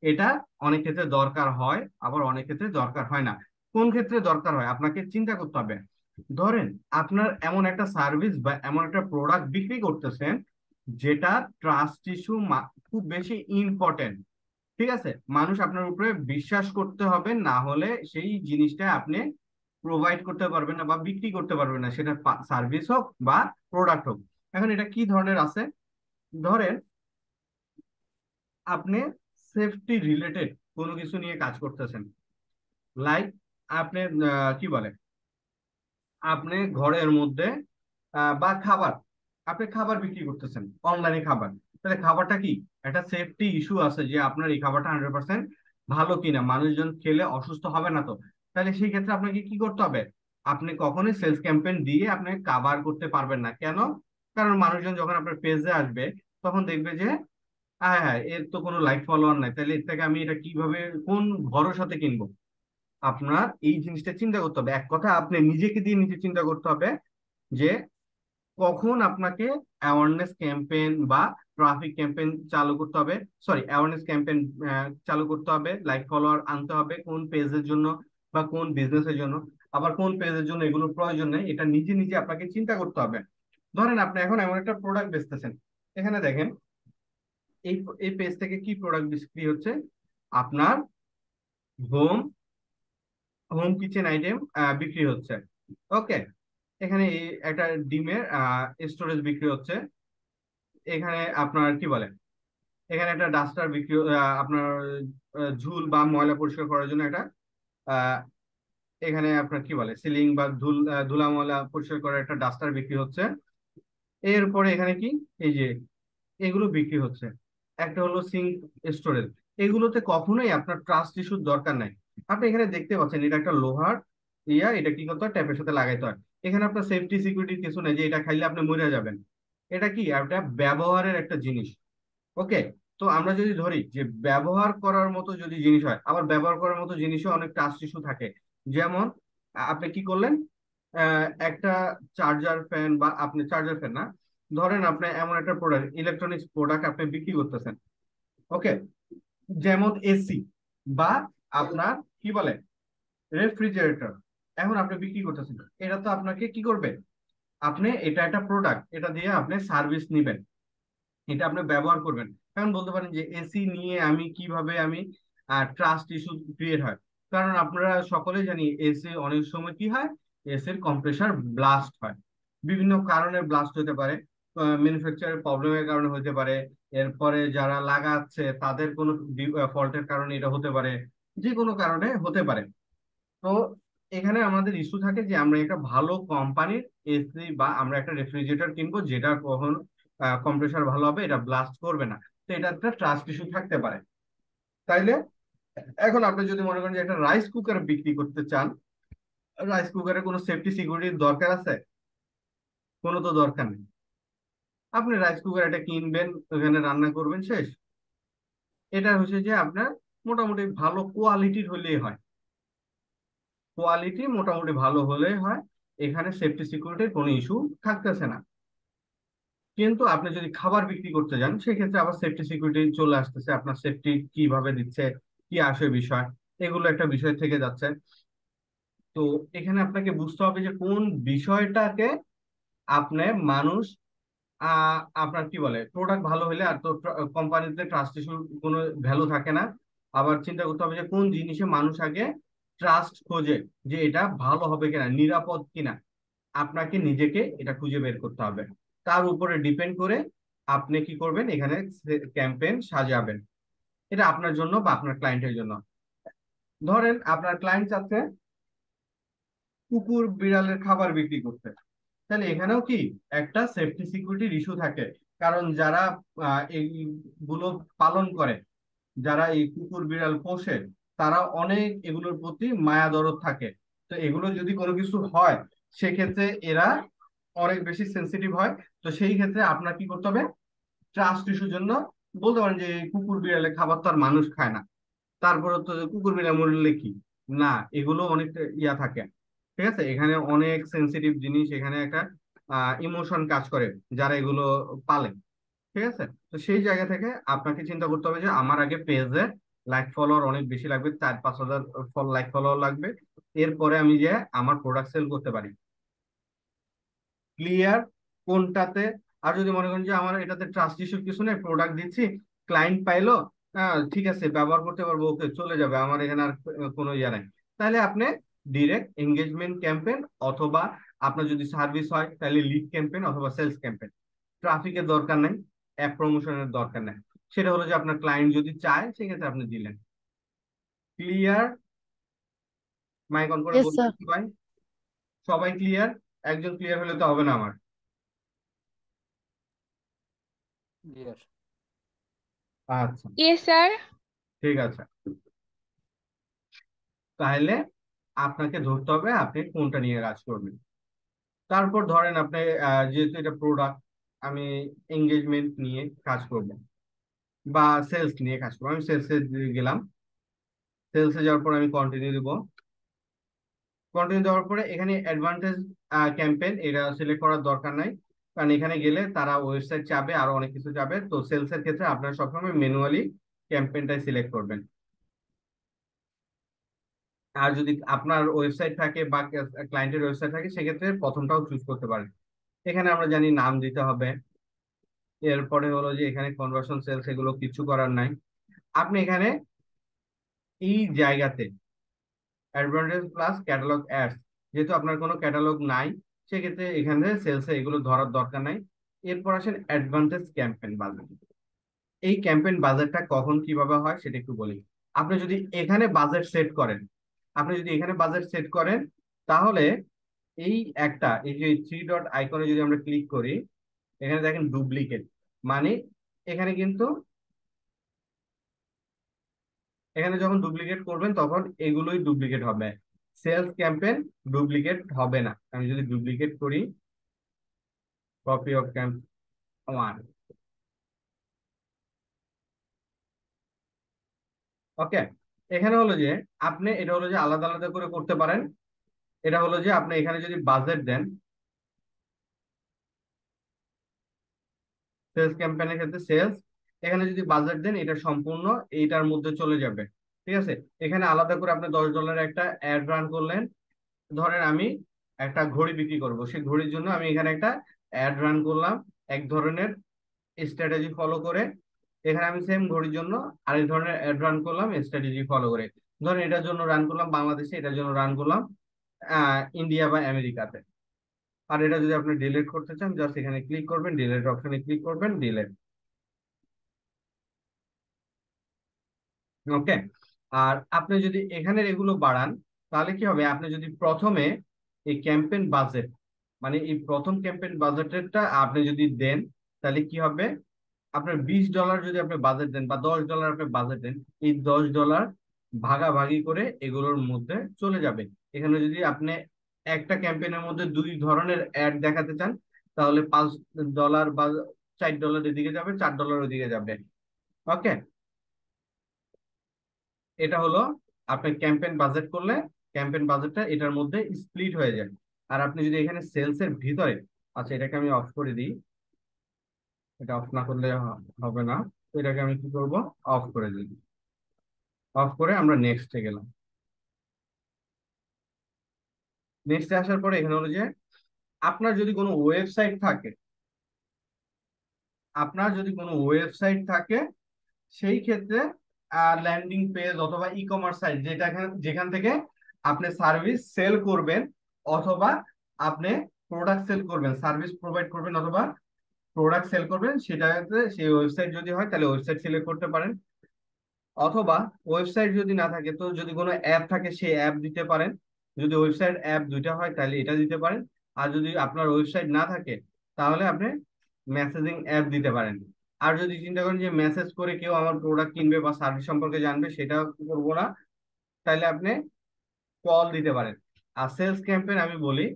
এটা অনেক ক্ষেত্রে দরকার হয়, আবার অনেক ক্ষেত্রে দরকার হয় না। কোন ক্ষেত্রে দরকার হয় আপনাকে চিন্তা করতে হবে। ধরেন আপনার এমন একটা সার্ভিস বা এমন একটা প্রোডাক্ট বিক্রি করতেছেন, যেটা ট্রাস্ট ইস্যু খুব বেশি ইম্পর্টেন্ট। ঠিক আছে, মানুষ আপনার উপরে বিশ্বাস করতে হবে, না হলে সেই জিনিসটা আপনি প্রোভাইড করতে পারবেন না বা বিক্রি করতে পারবেন না, সেটা সার্ভিস হোক বা প্রোডাক্ট হোক। এখন এটা কি ধরনের আছে? ধরেন আপনি সেফটি রিলেটেড কোনো কিছু নিয়ে কাজ করতেছেন, লাইক আপনি কি বলে, আপনি ঘরের মধ্যে বা খাবার, আপনি খাবার বিক্রি করতেছেন, অনলাইনে খাবার। তাহলে খাবারটা কি, একটা সেফটি ইস্যু আছে যে আপনার এই খাবারটা 100% ভালো কিনা, মানুষজন খেলে অসুস্থ হবে না তো। তাহলে সেই ক্ষেত্রে আপনাকে কি করতে হবে? আপনি কখনোই সেলস ক্যাম্পেইন দিয়ে আপনি কাভার করতে পারবেন না। কেন? কারণ মানুষজন যখন আপনার পেজে আসবে, তখন দেখবে যে হ্যাঁ হ্যাঁ, এর তো কোনো লাইক ফলোয়ার নাই, তাহলে এর থেকে আমি এটা কিভাবে, কোন ভরসাতে কিনবো? আপনার এই জিনিসটা চিন্তা করতে হবে। এক কথা, আপনি নিজেকে দিয়ে নিজে চিন্তা করতে হবে যে কখন আপনাকে অ্যাওয়ারনেস ক্যাম্পেইন বা ট্রাফিক ক্যাম্পেইন চালু করতে হবে, সরি অ্যাওয়ারনেস ক্যাম্পেইন চালু করতে হবে, লাইক ফলোয়ার আনতে হবে কোন পেজের জন্য বা কোন বিজনেসের জন্য, আবার কোন পেজের জন্য এগুলোর প্রয়োজন নেই, এটা নিজে নিজে আপনাকে চিন্তা করতে হবে। ধরেন আপনি এখন এমন একটা প্রোডাক্ট বেচতেছেন, এখানে দেখেন এই এই পেজ থেকে কি প্রোডাক্ট বিক্রি হচ্ছে, আপনার হোম হোম কিচেন আইটেম বিক্রি হচ্ছে। ওকে, এখানে একটা ডিমের স্টোরেজ বিক্রি হচ্ছে, এখানে আপনার কি বলে, এখানে একটা ডাস্টার বিক্রি আপনার ঝুল বা ময়লা পরিষ্কার করার জন্য একটা আহ, এখানে আপনার কি বলে সিলিং বা ধুলা ময়লা পরিষ্কার করার একটা ডাস্টার বিক্রি হচ্ছে। এরপরে এখানে কি, এই যে এগুলো বিক্রি হচ্ছে। একটা হলো সিঙ্ক স্টোরেজ, এগুলোতে কখনোই আপনার ট্রাস্ট ইস্যুর দরকার নাই। আপনি এখানে দেখতে পাচ্ছেন এটা একটা লোহার এটা কি করতে হয়, ট্যাপের সাথে লাগাইতে হয়। এখানে আপনার সেফটি সিকিউরিটির কিছু নেই যে এটা খাইলে আপনি মরে যাবেন। এটা কি একটা ব্যবহারের একটা জিনিস। ওকে, তো আমরা যদি ধরি যে ব্যবহার করার মতো যদি জিনিস হয়, আবার ব্যবহার করার মতো জিনিসও অনেক ট্রাস্ট ইস্যু থাকে। যেমন আপনি কি করলেন, একটা চার্জার ফ্যান, বা আপনি চার্জার ফ্যান না, ধরেন আপনি এমন একটা প্রোডাক্ট ইলেকট্রনিক্স প্রোডাক্ট আপনি বিক্রি করতেছেন। ওকে, যেমন এসি বা আপনার কি বলে রেফ্রিজারেটর, এখন আপনি বিক্রি করতেছেন, এটা তো আপনাকে কি করবে, আপনি এটা একটা প্রোডাক্ট, এটা দিয়ে আপনি সার্ভিস নিবেন, এটা আপনি ব্যবহার করবেন। এখন বলতে পারেন যে এসি নিয়ে আমি কিভাবে আমি ট্রাস্ট ইস্যু ক্রিয়েট হয়, কারণ আপনারা সকলেই জানি এসি অনেক সময় কি হয়, এসির কম্প্রেসার ব্লাস্ট হয়, বিভিন্ন কারণে ব্লাস্ট হতে পারে, ম্যানুফ্যাকচারের প্রবলেমের কারণে হতে পারে, এরপরে যারা লাগাচ্ছে তাদের কোনো ফল্টের কারণে এটা হতে পারে, যে কোনো কারণে হতে পারে। তো এখানে আমাদের ইস্যু থাকে যে আমরা একটা ভালো কোম্পানির এসি বা আমরা একটা রেফ্রিজারেটর কিনবো যেটা কখন কম্প্রেসার ভালো হবে, এটা ব্লাস্ট করবে না। তো এটা একটা ট্রাস্ট ইস্যু থাকতে পারে। তাইলে এখন আপনি যদি মনে করেন যে একটা রাইস কুকার বিক্রি করতে চান, রাইস কুকারের কোনো সেফটি সিকিউরিটির দরকার আছে? কোনো তো দরকার নেই। আপনি রাইস কুকার এটা কিনবেন, ওখানে রান্না করবেন, শেষ। এটা হচ্ছে যে আপনার মোটামুটি ভালো কোয়ালিটির হলেই হয়, কোয়ালিটি মোটামুটি ভালো হলেই হয়, এখানে সেফটি সিকিউরিটির কোনো ইস্যু থাকতেছে না। কিন্তু আপনি যদি খাবার বিক্রি করতে যান, সেক্ষেত্রে আবার সেফটি সিকিউরিটি চলে আসতেছে, আপনার সেফটি কিভাবে দিচ্ছে, কি আসে বিষয়, এগুলো একটা বিষয় থেকে যাচ্ছে। তো এখানে আপনাকে বুঝতে হবে যে কোন বিষয়টাকে আপনি মানুষ আপনার কি বলে প্রোডাক্ট ভালো হলে আর তো কোম্পানিতে ট্রাস্ট ইস্যুর কোনো ভ্যালু থাকে না। আবার চিন্তা করতে হবে যে কোন জিনিসে মানুষ আগে ট্রাস্ট খোঁজে, যে এটা ভালো হবে কিনা, নিরাপদ কিনা, আপনাকে নিজেকে এটা খুঁজে বের করতে হবে। তার উপরে ডিপেন্ড করে আপনি কি করবেন, এখানে ক্যাম্পেইন সাজাবেন, এটা আপনার জন্য বা আপনার ক্লায়েন্টের জন্য। ধরেন আপনার ক্লায়েন্ট চাচ্ছে কুকুর বিড়ালের খাবার বিক্রি করতে, তাহলে এখানেও কি একটা সেফটি সিকিউরিটির ইস্যু থাকে। কারণ যারা এইগুলো পালন করে, যারা এই কুকুর বিড়াল পোষে, তারা অনেক এগুলোর প্রতি মায়া দরদ থাকে। তো এগুলো যদি কোনো কিছু হয়, সেক্ষেত্রে এরা অনেক বেশি সেন্সিটিভ হয়। তো সেই ক্ষেত্রে আপনার কি করতে হবে, ট্রাস্ট ইস্যুর জন্য বলতে পারেন যে এই কুকুর বিড়ালের খাবার তো আর মানুষ খায় না, তারপরে তো কুকুর বিড়াল মরলে কি, না, এগুলো অনেক ইয়া থাকে। ঠিক আছে, এখানে অনেক সেন্সিটিভ জিনিস, এখানে একটা ইমোশন কাজ করে যারা এগুলো পালে। ঠিক আছে, তো সেই জায়গা থেকে আপনাকে চিন্তা করতে হবে যে আমার আগে পেজে লাইক ফলোয়ার অনেক বেশি লাগবে, 4-5 হাজার লাইক ফলোয়ার লাগবে, এরপরে আমি যে আমার প্রোডাক্ট সেল করতে পারি। ক্লিয়ার কোনটাতে? আর যদি মনে করেন যে আমার এটাতে ট্রাস্ট ইস্যুর কিছু নেই, প্রোডাক্ট দিচ্ছি, ক্লায়েন্ট পাইলো, ঠিক আছে ব্যবহার করতে পারবো, ওকে চলে যাবে, আমার এখানে আর কোনো ইয়া নাই, তাহলে আপনি ডিরেক্ট এঙ্গেজমেন্ট ক্যাম্পেইন, অথবা আপনার যদি সার্ভিস হয় তাহলে লিড ক্যাম্পেইন অথবা সেলস ক্যাম্পেইন। ট্রাফিকের দরকার নেই, অ্যাপ প্রমোশনের দরকার নেই, সেটা হলো যে আপনার ক্লায়েন্ট যদি চায় সেক্ষেত্রে আপনি দিলেন। ক্লিয়ার? মাইক অন করে ইয়েস বলবেন স্যার। সবাই, সবাই ক্লিয়ার? একজন ক্লিয়ার হলে তো হবে না আমার। ক্লিয়ার। আচ্ছা, ইয়েস স্যার। ঠিক আছে, তাহলে আপনাকে ধরতে হবে আপনি কোনটা নিয়ে কাজ করবেন। তারপর ধরেন আপনি যেহেতু এটা প্রোডাক্ট, আমি এঙ্গেজমেন্ট নিয়ে কাজ করব বা সেলস নিয়ে কাজ করবো, আমি সেলসে গেলাম, সেলসে যাওয়ার পর আমি কন্টিনিউ দিব। কন্টিনিউ দেওয়ার পরে এখানে অ্যাডভান্টেজ ক্যাম্পেইন এটা সিলেক্ট করার দরকার নাই, কারণ এখানে গেলে তারা ওয়েবসাইট চাবে, আরো অনেক কিছু চাবে। তো সেলস এর ক্ষেত্রে আপনারা সবসময় ম্যানুয়ালি ক্যাম্পেইনটাই সিলেক্ট করবেন। আর যদি আপনার ওয়েবসাইট থাকে বা ক্লায়েন্টের ওয়েবসাইট থাকে, সেক্ষেত্রে প্রথমটাও চুজ করতে পারেন। এখানে আমরা জানি নাম দিতে হবে। এরপরে হলো যে এখানে কনভার্সন সেলস, এগুলো কিছু করার নাই। আপনি এখানে এই জায়গাতে অ্যাডভান্টেজ প্লাস ক্যাটালগ অ্যাডস, যেহেতু আপনার কোনো ক্যাটালগ নাই, সেক্ষেত্রে এখানে সেলসে এগুলো ধরার দরকার নাই। এরপর আসেন অ্যাডভান্টেজ ক্যাম্পেইন বাজেট। এই ক্যাম্পেইন বাজেটটা কখন কিভাবে হয় সেটা একটু বলি। আপনি যদি এখানে বাজেট সেট করেন, তাহলে এই যে থ্রি ডট আইকনে যদি আমরা ক্লিক করি, এখানে দেখেন ডুপ্লিকেট, মানে এখানে কিন্তু এখানে যখন ডুপ্লিকেট করবেন তখন এগুলোই ডুপ্লিকেট হবে, সেলস ক্যাম্পেইন ডুপ্লিকেট হবে না। আমি যদি ডুপ্লিকেট করি, কপি অফ ক্যাম্প 1, ওকে। এখানে হলো যে আপনি এটা হলো যে আলাদা আলাদা করে করতে পারেন। এটা হলো যে আপনি এখানে যদি বাজেট দেন, সেলস ক্যাম্পেইনের ক্ষেত্রে সেলস, এখানে যদি বাজেট দেন এটা সম্পূর্ণ এইটার মধ্যে চলে যাবে। ঠিক আছে, এখানে আলাদা করে আপনি $10 একটা অ্যাড রান করলেন। ধরেন আমি একটা ঘড়ি বিক্রি করব, সেই ঘড়ির জন্য আমি এখানে একটা অ্যাড রান করলাম এক ধরনের স্ট্র্যাটেজি ফলো করে। এখানে আমি সেম ঘড়ির জন্য আরেক ধরনের অ্যাড রান করলাম স্ট্র্যাটেজি ফলো করে। ধরেন এটার জন্য রান করলাম বাংলাদেশে, এটার জন্য রান করলাম ইন্ডিয়া বা আমেরিকাতে। আর এটা যদি আপনি ডিলিট করতে চান, জাস্ট এখানে ক্লিক করবেন, ডিলিট অপশনে ক্লিক করবেন, ডিলিট। ওকে। আর আপনি যদি এখানে এগুলো বাড়ান, তাহলে কি হবে, আপনি যদি প্রথমে এই ক্যাম্পেইন বাজেট, মানে এই প্রথম ক্যাম্পেইন বাজেটেরটা আপনি যদি দেন, তাহলে কি হবে, আপনার $20 যদি আপনি বাজেট দেন বা $10 আপনি বাজেট দেন, এই $10 ভাগাভাগি করে এগুলোর মধ্যে চলে যাবে। এখানে যদি আপনি একটা ক্যাম্পেইনের মধ্যে দুই ধরনের অ্যাড দেখাতে চান, তাহলে $5 বা $4 এদিকে যাবে, $4 ওদিকে যাবে। ওকে, এটা হলো আপনি ক্যাম্পেইন বাজেট করলে ক্যাম্পেইন বাজেটটা এটার মধ্যে স্প্লিট হয়ে যায়। আর আপনি যদি এখানে সেলস এর ভিতরে, আচ্ছা এটাকে আমি অফ করে দিই, এটা অফ না করলে হবে না। তো এটাকে আমি কি করব, অফ করে দিই। অফ করে আমরা নেক্সটে গেলাম। নেক্সটে আসার পরে এখানে হলো যে আপনার যদি কোনো ওয়েবসাইট থাকে, সেই ক্ষেত্রে ল্যান্ডিং পেজ অথবা ই কমার্স সাইট, যেখান থেকে আপনি সার্ভিস সেল করবেন অথবা আপনি প্রোডাক্ট সেল করবেন, সার্ভিস প্রোভাইড করবেন অথবা প্রোডাক্ট সেল করবেন, সেটাতে সেই ওয়েবসাইট যদি হয় তাহলে ওয়েবসাইট সিলেক্ট করতে পারেন। অথবা ওয়েবসাইট যদি না থাকে, তো যদি কোনো অ্যাপ থাকে সেই অ্যাপ দিতে পারেন। যদি ওয়েবসাইট অ্যাপ দুইটা হয় তাহলে এটা দিতে পারেন। আর যদি আপনার ওয়েবসাইট না থাকে, তাহলে আপনি মেসেজিং অ্যাপ দিতে পারেন। আর যদি চিন্তা করেন যে মেসেজ করে কেউ আমার প্রোডাক্ট কিনবে বা সার্ভিস সম্পর্কে জানবে, সেটা করবো না, তাহলে আপনি কল দিতে পারেন। আর সেলস ক্যাম্পেইন আমি বলি,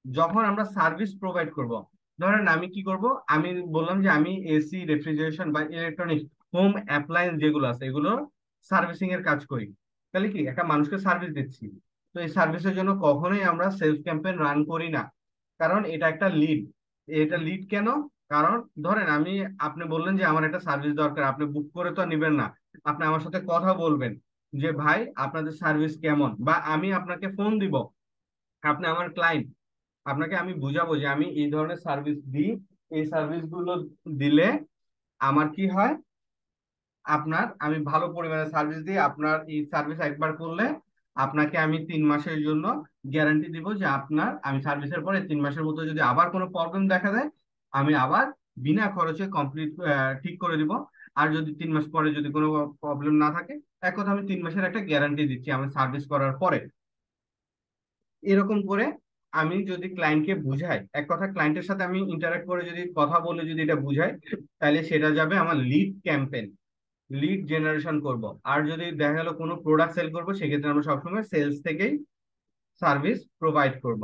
যখন আমরা সার্ভিস প্রোভাইড করব, ধরেন আমি কি করব, আমি বললাম যে আমি এসি, রেফ্রিজারেশন বা ইলেকট্রনিক হোম অ্যাপ্লায়েন্স যেগুলো আছে এগুলো সার্ভিসিং এর কাজ করি, তাহলে কি একটা মানুষকে সার্ভিস দিচ্ছি। তো এই সার্ভিসের জন্য কখনোই আমরা সেলস ক্যাম্পেইন রান করি না, কারণ এটা একটা লিড। এটা লিড কেন? কারণ ধরেন আপনি বললেন যে আমার একটা সার্ভিস দরকার, আপনি বুক করে তো নেবেন না, আপনি আমার সাথে কথা বলবেন যে ভাই আপনাদের সার্ভিস কেমন, বা আমি আপনাকে ফোন দিব, আপনি আমার ক্লায়েন্ট, আপনাকে আমি বুঝাবো যে আমি এই ধরনের সার্ভিস দিই, এই সার্ভিস গুলো দিলে আমার কি হয়, আমি ভালো পরিমাণে সার্ভিস দিই, আপনার এই সার্ভিস একবার করলে আপনাকে আমি 3 মাসের জন্য গ্যারান্টি দিব যে আমি সার্ভিসের পরে 3 মাসের মধ্যে যদি আবার কোনো প্রবলেম দেখা দেয়, আমি আবার বিনা খরচে কমপ্লিট ঠিক করে দিব। আর যদি 3 মাস পরে যদি কোনো প্রবলেম না থাকে, এক কথা আমি 3 মাসের একটা গ্যারান্টি দিচ্ছি আমি সার্ভিস করার পরে। এরকম করে আমি যদি ক্লায়েন্টকে বুঝাই, এক কথা ক্লায়েন্টের সাথে আমি ইন্টারাক্ট করে যদি কথা বলে যদি এটা বুঝাই, তাহলে সেটা যাবে আমার লিড ক্যাম্পেইন, লিড জেনারেশন করব। আর যদি দেখা গেল কোনো প্রোডাক্ট সেল করবো, সেক্ষেত্রে আমরা সবসময় সেলস থেকেই সার্ভিস প্রোভাইড করব।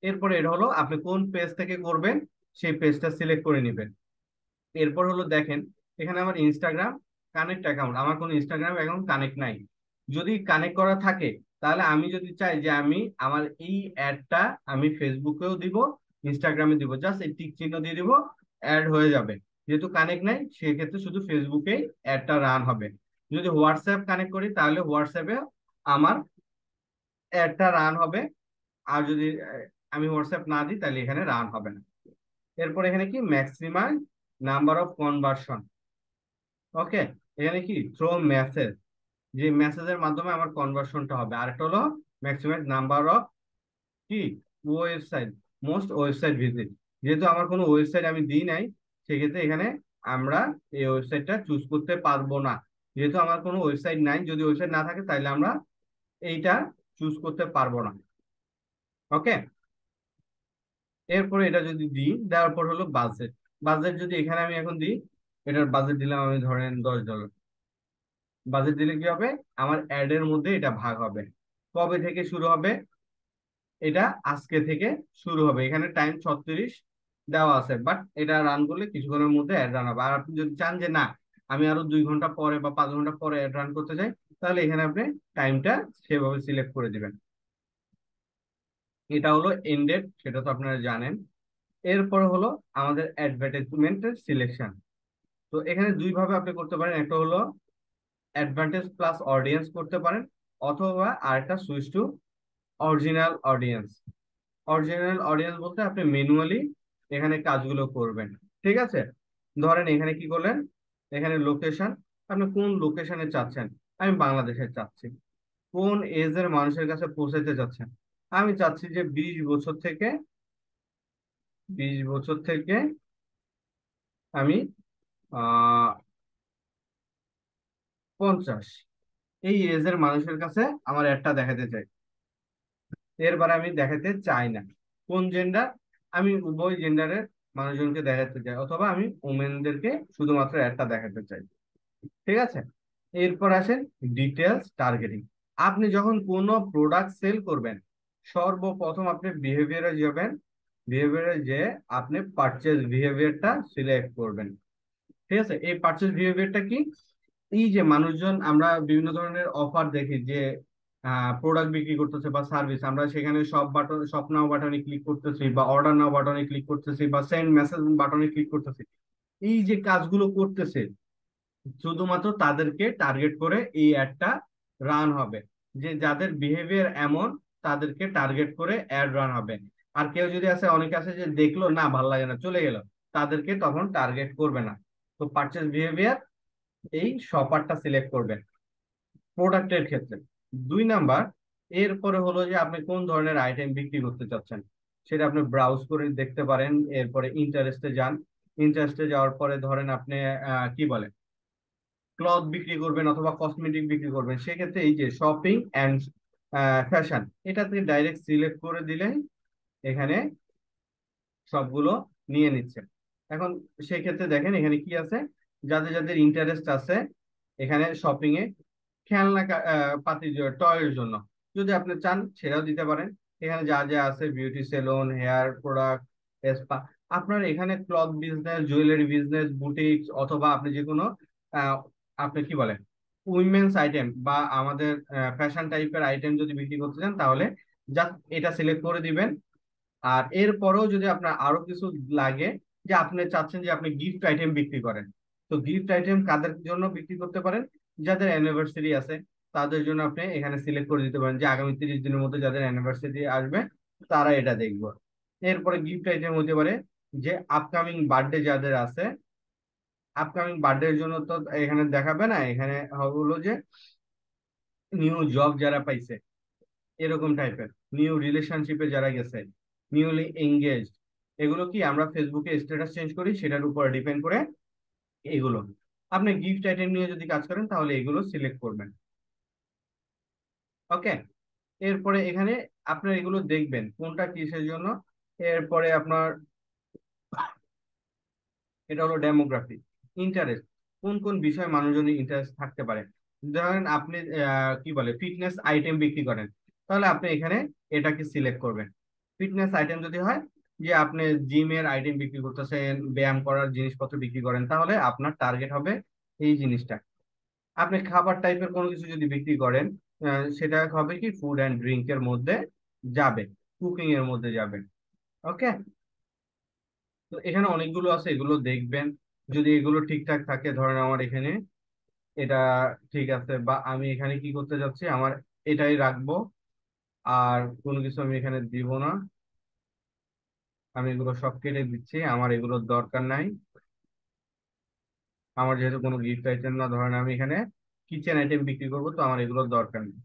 এরপরে এটা হলো আপনি কোন পেজ থেকে করবেন, সেই পেজটা সিলেক্ট করে নেবেন। এরপর হলো দেখেন, এখানে আমার ইনস্টাগ্রাম কানেক্ট অ্যাকাউন্ট, আমার কোনো ইনস্টাগ্রাম অ্যাকাউন্ট কানেক্ট নাই। যদি কানেক্ট করা থাকে, তাহলে আমি যদি চাই যে আমার এই অ্যাডটা আমি ফেসবুকেও দিব ইনস্টাগ্রামে দিব, জাস্ট এই টিক চিহ্ন দিয়ে দিব, অ্যাড হয়ে যাবে। যেহেতু কানেক্ট নাই সেক্ষেত্রে শুধু ফেসবুকেই অ্যাডটা রান হবে। যদি হোয়াটসঅ্যাপ কানেক্ট করি তাহলে হোয়াটসঅ্যাপে আমার অ্যাডটা রান হবে। আর যদি আমি হোয়াটসঅ্যাপ না দিই তাহলে এখানে রান হবে না। এরপর এখানে কি ম্যাক্সিমাম নাম্বার অফ কনভার্সন। ওকে, এখানে কি থ্রো মেসেজ, যে মেসেজের মাধ্যমে আমার কনভার্সনটা হবে। আর একটা হলো ম্যাক্সিমাম নাম্বার অফ কি ওয়েবসাইট, মোস্ট ওয়েবসাইট ভিজিট। যেহেতু আমার কোনো ওয়েবসাইট আমি দিই নাই সেক্ষেত্রে এখানে আমরা এই ওয়েবসাইটটা চুজ করতে পারবো না। যেহেতু আমার কোনো ওয়েবসাইট নাই, যদি ওয়েবসাইট না থাকে তাহলে আমরা এইটা চুজ করতে পারবো না। ওকে, এরপরে এটা যদি দিই, দেওয়ার পর হলো বাজেট। বাজেট যদি এখানে আমি এখন দিই, এটার বাজেট দিলাম আমি ধরেন $10। বাজেট দিলে কি হবে, আমার অ্যাড এর মধ্যে এটা ভাগ হবে। কবে থেকে শুরু হবে, এটা আজকে থেকে শুরু হবে। এখানে টাইম 36 দেওয়া আছে, বাট এটা রান করলে কিছুক্ষণের মধ্যে অ্যাড রান হবে। আর আপনি যদি চান যে না আমি আরো 2 ঘন্টা পরে বা 5 ঘন্টা পরে অ্যাড রান করতে চাই, তাহলে এখানে আপনি টাইমটা সেভাবে সিলেক্ট করে দিবেন। এটা হলো এন্ডেড, সেটা তো আপনারা জানেন। এরপর হলো আমাদের অ্যাডভার্টাইজমেন্টের সিলেকশন। তো এখানে দুই ভাবে আপনি করতে পারেন, একটা হলো অ্যাডভান্টেজ প্লাস অডিয়েন্স করতে পারেন, অথবা আরেকটা switch to original audience. Original audience বলতে আপনি ম্যানুয়ালি এখানে কাজগুলো করবেন। ঠিক আছে, ধরেন এখানে কি করলেন, এখানে লোকেশন, আপনি কোন লোকেশনে চাচ্ছেন। আমি বাংলাদেশে চাচ্ছি। কোন এজের মানুষের কাছে পৌঁছাতে চাচ্ছেন, আমি চাচ্ছি যে 20 বছর থেকে আমি 50 এই এজের মানুষের কাছে আমার একটা দেখাতে চাই। এরপরে আমি দেখাতে চাই না কোন জেন্ডার, আমি উভয় জেন্ডারের মানুষজনকে দেখাতে চাই, অথবা আমি ওমেনদেরকে শুধুমাত্র একটা দেখাতে চাই। ঠিক আছে, এরপর আসেন ডিটেলস টার্গেটিং। আপনি যখন কোনো প্রোডাক্ট সেল করবেন, সর্বপ্রথম আপনি বিহেভিয়ারে যাবেন। বিহেভিয়ারে যে আপনি পারচেজ বিহেভিয়ারটা সিলেক্ট করবেন। ঠিক আছে, এই পারচেজ বিহেভিয়ারটা কি, এই যে মানুষজন আমরা বিভিন্ন ধরনের অফার দেখি যে প্রোডাক্ট বিক্রি করতেছে বা সার্ভিস, আমরা সেখানে সব বাটন, শপ নাও বাটনে ক্লিক করতেছি, বা অর্ডার নাও বাটনে ক্লিক করতেছি, বা সেন্ড মেসেজ বাটনে ক্লিক করতেছি। এই যে কাজগুলো করতেছে শুধুমাত্র তাদেরকে টার্গেট করে এই অ্যাডটা রান হবে। যে যাদের বিহেভিয়ার এমন তাদেরকে টার্গেট করে অ্যাড রান হবে। আর কেউ যদি আছে, অনেকে আছে যে দেখলো না ভাল লাগে না চলে গেল, তাদেরকে তখন টার্গেট করবে না। তো পারচেজ বিহেভিয়ার এই শপারটা সিলেক্ট করবেন প্রোডাক্টের ক্ষেত্রে। 2 নাম্বার, এরপরে হলো যে আপনি কোন ধরনের আইটেম বিক্রি করতে চাচ্ছেন সেটা আপনি ব্রাউজ করে দেখতে পারেন। এরপরে ইন্টারেস্টে যান। ইন্টারেস্টে যাওয়ার পরে ধরেন আপনি কি বলে ক্লথ বিক্রি করবেন অথবা কসমেটিক বিক্রি করবেন, সেক্ষেত্রে এই যে শপিং অ্যান্ড ফ্যাশন, এটা থেকে ডাইরেক্ট সিলেক্ট করে দিলে এখানে সবগুলো নিয়ে নিচ্ছে। এখন সেক্ষেত্রে দেখেন এখানে কি আছে, যাদের যাদের ইন্টারেস্ট আছে এখানে শপিং এ, খেলনা পাতি টয়ের জন্য যদি আপনি চান সেটাও দিতে পারেন। এখানে যা যা আছে beauty salon, hair product, spa. আপনার এখানে cloth business, jewellery business, boutique, অথবা আপনি যে কোনো আহ, আপনি কি বলেন উইমেন্স আইটেম বা আমাদের ফ্যাশন টাইপের আইটেম যদি বিক্রি করতে চান তাহলে জাস্ট এটা সিলেক্ট করে দিবেন। আর এরপরেও যদি আপনার আরো কিছু লাগে, যে আপনি চাচ্ছেন যে আপনি গিফট আইটেম বিক্রি করেন, তো গিফট আইটেম কাদের জন্য বিক্রি করতে পারেন, যাদের অ্যানিভার্সারি আছে তাদের জন্য আপনি এখানে সিলেক্ট করে দিতে পারেন যে আগামী 30 দিনের মধ্যে যাদের অ্যানিভার্সারি আসবে তারা এটা দেখবো। এরপরে গিফট আইটেম হতে পারে যে আপকামিং বার্থডে যাদের আছে, আপকামিং বার্থডে জন্য তো এখানে দেখাবে না, এখানে হলো যে নিউ জব যারা পাইছে এরকম টাইপের, নিউ রিলেশনশিপে যারা গেছে, নিউলি এঙ্গেজ, এগুলো কি আমরা ফেসবুকে স্ট্যাটাস চেঞ্জ করি সেটার উপর ডিপেন্ড করে এগুলো। আপনি গিফট আইটেম নিয়ে যদি কাজ করেন তাহলে এগুলো সিলেক্ট করবেন। ওকে, এরপরে এখানে আপনার এগুলো দেখবেন কোনটা কিসের জন্য। এরপরে আপনার এটা হলো ডেমোগ্রাফি, ইন্টারেস্ট, কোন কোন বিষয়ে মানুষজনের ইন্টারেস্ট থাকতে পারে। ধরেন আপনি কি বলে ফিটনেস আইটেম বিক্রি করেন, তাহলে আপনি এখানে এটাকে সিলেক্ট করবেন। ফিটনেস আইটেম যদি হয় যে আপনি জিমের আইটেম বিক্রি করতেছেন, ব্যায়াম করার জিনিসপত্র বিক্রি করেন, তাহলে আপনার টার্গেট হবে এই জিনিসটা। আপনি খাবার টাইপের কোনো কিছু যদি বিক্রি করেন, সেটা হবে কি ফুড অ্যান্ড ড্রিঙ্ক এর মধ্যে যাবে, কুকিং এর মধ্যে যাবে। ওকে, তো এখানে অনেকগুলো আছে, এগুলো দেখবেন। যদি এগুলো ঠিকঠাক থাকে, ধরেন আমার এখানে এটা ঠিক আছে, বা আমি এখানে কি করতে যাচ্ছি, আমার এটাই রাখবো, আর কোনো কিছু আমি এখানে দিব না। আমি এগুলো সব কেটে দিচ্ছি, আমার এগুলোর দরকার নাই। আমার যেহেতু কোনো গিফট আইটেম না, ধরেন আমি এখানে কিচেন আইটেম বিক্রি করবো, তো আমার এগুলোর দরকার নেই।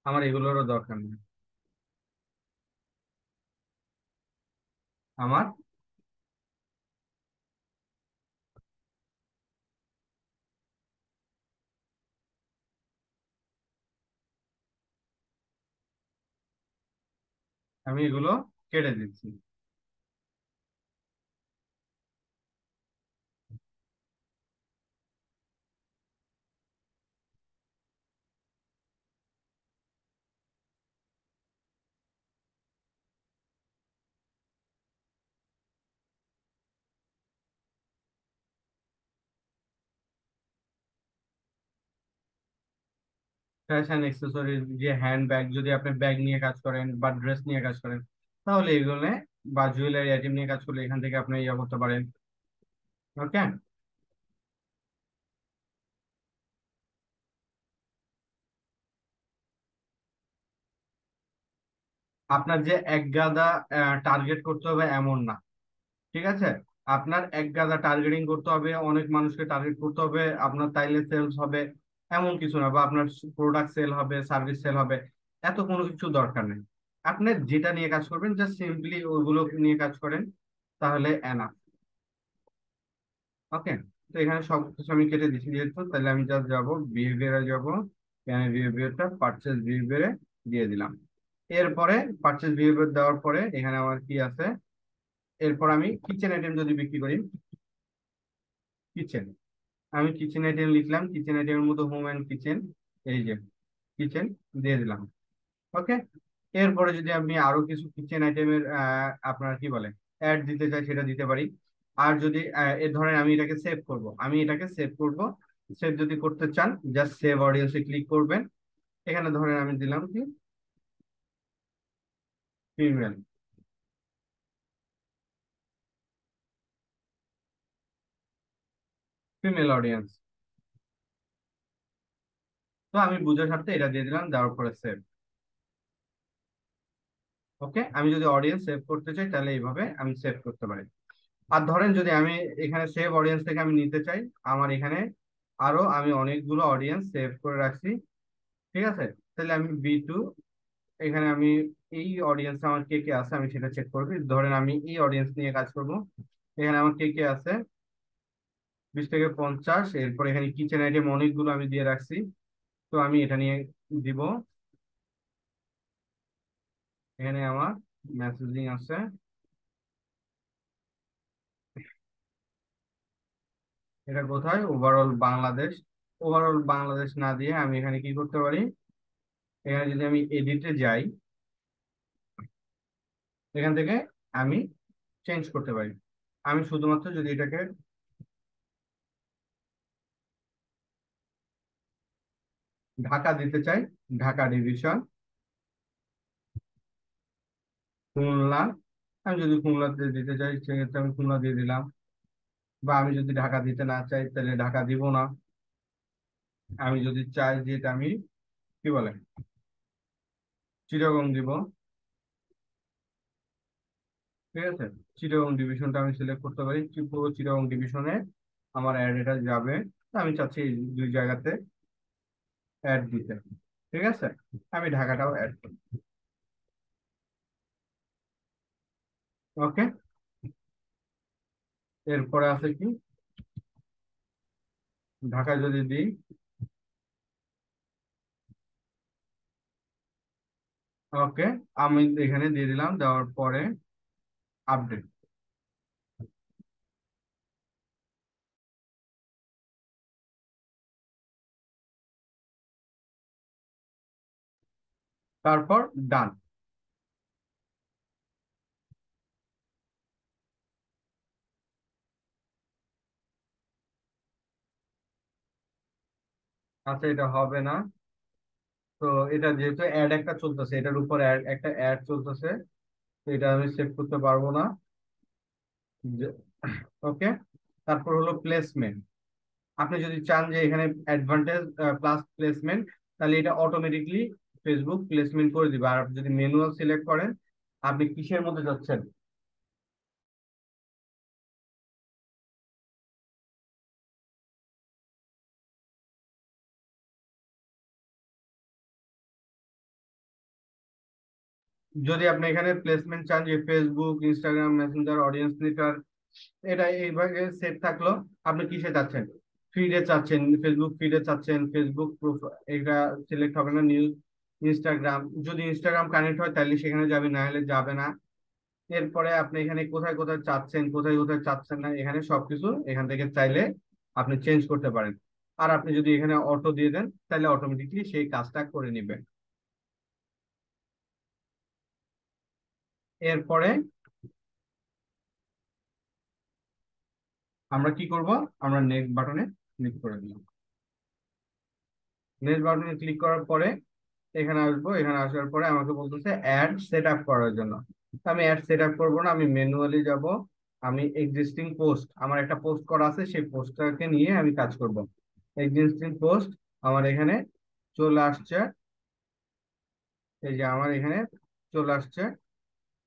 আমার এগুলোরও দরকার নেই। আমার আমি এগুলো কেটে দিচ্ছি। ফ্যাশন অ্যাক্সেসরিজ, যে হ্যান্ড ব্যাগ, যদি আপনি ব্যাগ নিয়ে কাজ করেন বা ড্রেস নিয়ে কাজ করেন, তাহলে এগুলো, বা জুয়েলারি আইটেম নিয়ে কাজ করলে এখান থেকে আপনি ইয়ে করতে পারেন। ওকে। আপনার যে এক গাদা টার্গেট করতে হবে এমন না, ঠিক আছে? আপনার এক গাদা টার্গেটিং করতে হবে, অনেক মানুষকে টার্গেট করতে হবে, আপনার তাইলে সেলস হবে এমন কিছু না, বা আপনার প্রোডাক্ট সেল হবে, সার্ভিস সেল হবে, এত কোনো কিছু দরকার নেই। আপনি যেটা নিয়ে কাজ করবেন, জাস্ট সিম্পলি ওইগুলো নিয়ে কাজ করেন, তাহলে এনাফ। ওকে। তো এখানে সব কিছু আমি কেটে দিচ্ছি যেহেতু, তাহলে আমি জাস্ট যাবো বিহেভিয়ারে, যাবো এখানে বিহেভিয়ারটা পারচেজ বিহেভিয়ারে দিয়ে দিলাম। এরপরে পারচেজ বিহেভিয়ার দেওয়ার পরে এখানে আমার কি আছে, এরপর আমি কিচেন আইটেম যদি বিক্রি করি, কিচেন, আমি কিচেন আইটেম লিখলাম, কিচেন আইটেমের মধ্যে হোম অ্যান্ড কিচেন, এই যে কিচেন দিয়ে দিলাম। ওকে। এরপরে যদি আমি আরো কিছু কিচেন আইটেমের আপনার কি বলে অ্যাড দিতে চাই, সেটা দিতে পারি। আর যদি এ ধরেন আমি এটাকে সেভ করব, আমি এটাকে সেভ করব। সেভ যদি করতে চান, জাস্ট সেভ অডিয়েন্সে ক্লিক করবেন। এখানে ধরেন আমি দিলাম কি ফিমেল, ফিমেল অডিয়েন্স। তো আমি বুঝে স্বার্থে এটা দিয়ে দিলাম, দেওয়ার পরে সেভ। ওকে। আমি যদি অডিয়েন্স সেভ করতে চাই, তাহলে এইভাবে আমি সেভ করতে পারি। আর ধরেন যদি আমি এখানে সেভ অডিয়েন্স থেকে আমি নিতে চাই, আমার এখানে আরো আমি অনেকগুলো অডিয়েন্স সেভ করে রাখছি, ঠিক আছে? তাহলে আমি B2, এখানে আমি এই অডিয়েন্স আমার কে কে আছে আমি সেটা চেক করবি। ধরেন আমি এই অডিয়েন্স নিয়ে কাজ করব, এখানে আমার কে কে আছে 20 থেকে 50। এরপর এখানে কিচেন আইটেম অনেকগুলো আমি দিয়ে রাখছি, তো আমি এটা নিয়ে দিব। এখানে আমার মেসেজিং আছে, এটা কোথায়, ওভারঅল বাংলাদেশ। ওভারঅল বাংলাদেশ না দিয়ে আমি এখানে কি করতে পারি, এখানে যদি আমি এডিটে যাই, এখান থেকে আমি চেঞ্জ করতে পারি। আমি শুধুমাত্র যদি এটাকে ঢাকা দিতে চাই, ঢাকা ডিভিশন, খুলনা, আমি যদি খুলনাতে দিতে চাই সেক্ষেত্রে আমি খুলনা দিয়ে দিলাম। বা আমি যদি ঢাকা দিতে না চাই, তাহলে ঢাকা দিব না। আমি যদি চাই যে এটা আমি কি বলে চিটাগং দিব, ঠিক আছে? চিটাগং ডিভিশনটা আমি সিলেক্ট করতে পারি, পুরো চিটাগং ডিভিশনে আমার অ্যাড এটা যাবে। তো আমি চাচ্ছি এই দুই জায়গাতে অ্যাড দিতে, ঠিক আছে? আমি ঢাকাটাও অ্যাড করি। ওকে। এরপরে আছে কি, ঢাকা যদি দিই, ওকে, আমি এখানে দিয়ে দিলাম, দেওয়ার পরে আপডেট। তারপর ডান। আচ্ছা, এটা হবে না। তো এটা যেহেতু অ্যাড একটা চলতেছে, এটার উপর একটা অ্যাড চলতেছে, তো এটা আমি সেভ করতে পারবো না। ওকে, তারপর হলো প্লেসমেন্ট। আপনি যদি চান যে এখানে অ্যাডভান্টেজ প্লাস প্লেসমেন্ট, তাহলে এটা অটোমেটিকলি ফেসবুক প্লেসমেন্ট করে দিবে। আর আপনি যদি ম্যানুয়াল সিলেক্ট করেন, আপনি কিসের মধ্যে যাচ্ছেন, যদি আপনি এখানে প্লেসমেন্ট চান যে Facebook, Instagram, Messenger, audience network, এটা এইভাবে সেট থাকলো। আপনি কিসে চাচ্ছেন, ফিডে চাচ্ছেন, ফেসবুক ফিডে চাচ্ছেন, ফেসবুক এটা সিলেক্ট হবে না। নিউজ, ইনস্টাগ্রাম, যদি ইনস্টাগ্রাম কানেক্ট হয় তাহলে সেখানে যাবে, না হলে যাবে না। এরপরে আপনি এখানে কোথায় কোথায় চাচ্ছেন, কোথায় কোথায় চাচ্ছেন না, এখানে সবকিছু এখান থেকে চাইলে আপনি চেঞ্জ করতে পারেন। আর আপনি যদি এখানে অটো দিয়ে দেন, তাহলে অটোমেটিকলি সেই কাজটা করে নেবেন। এরপরে আমরা কি করব, আমরা নেক্সট বাটনে ক্লিক করে দিলাম। নেক্সট বাটনে ক্লিক করার পরে এখানে আসবো। এখানে আসার পরে আমাকে বলতেছে অ্যাড সেট আপ করার জন্য। তো আমি অ্যাড সেট আপ করবো না, আমি ম্যানুয়ালি যাব। আমি এক্সিস্টিং পোস্ট, আমার একটা পোস্ট করা আছে, সেই পোস্টটাকে নিয়ে আমি কাজ করব। এক্সিস্টিং পোস্ট আমার এখানে চলে আসছে, এই যে আমার এখানে চলে আসছে।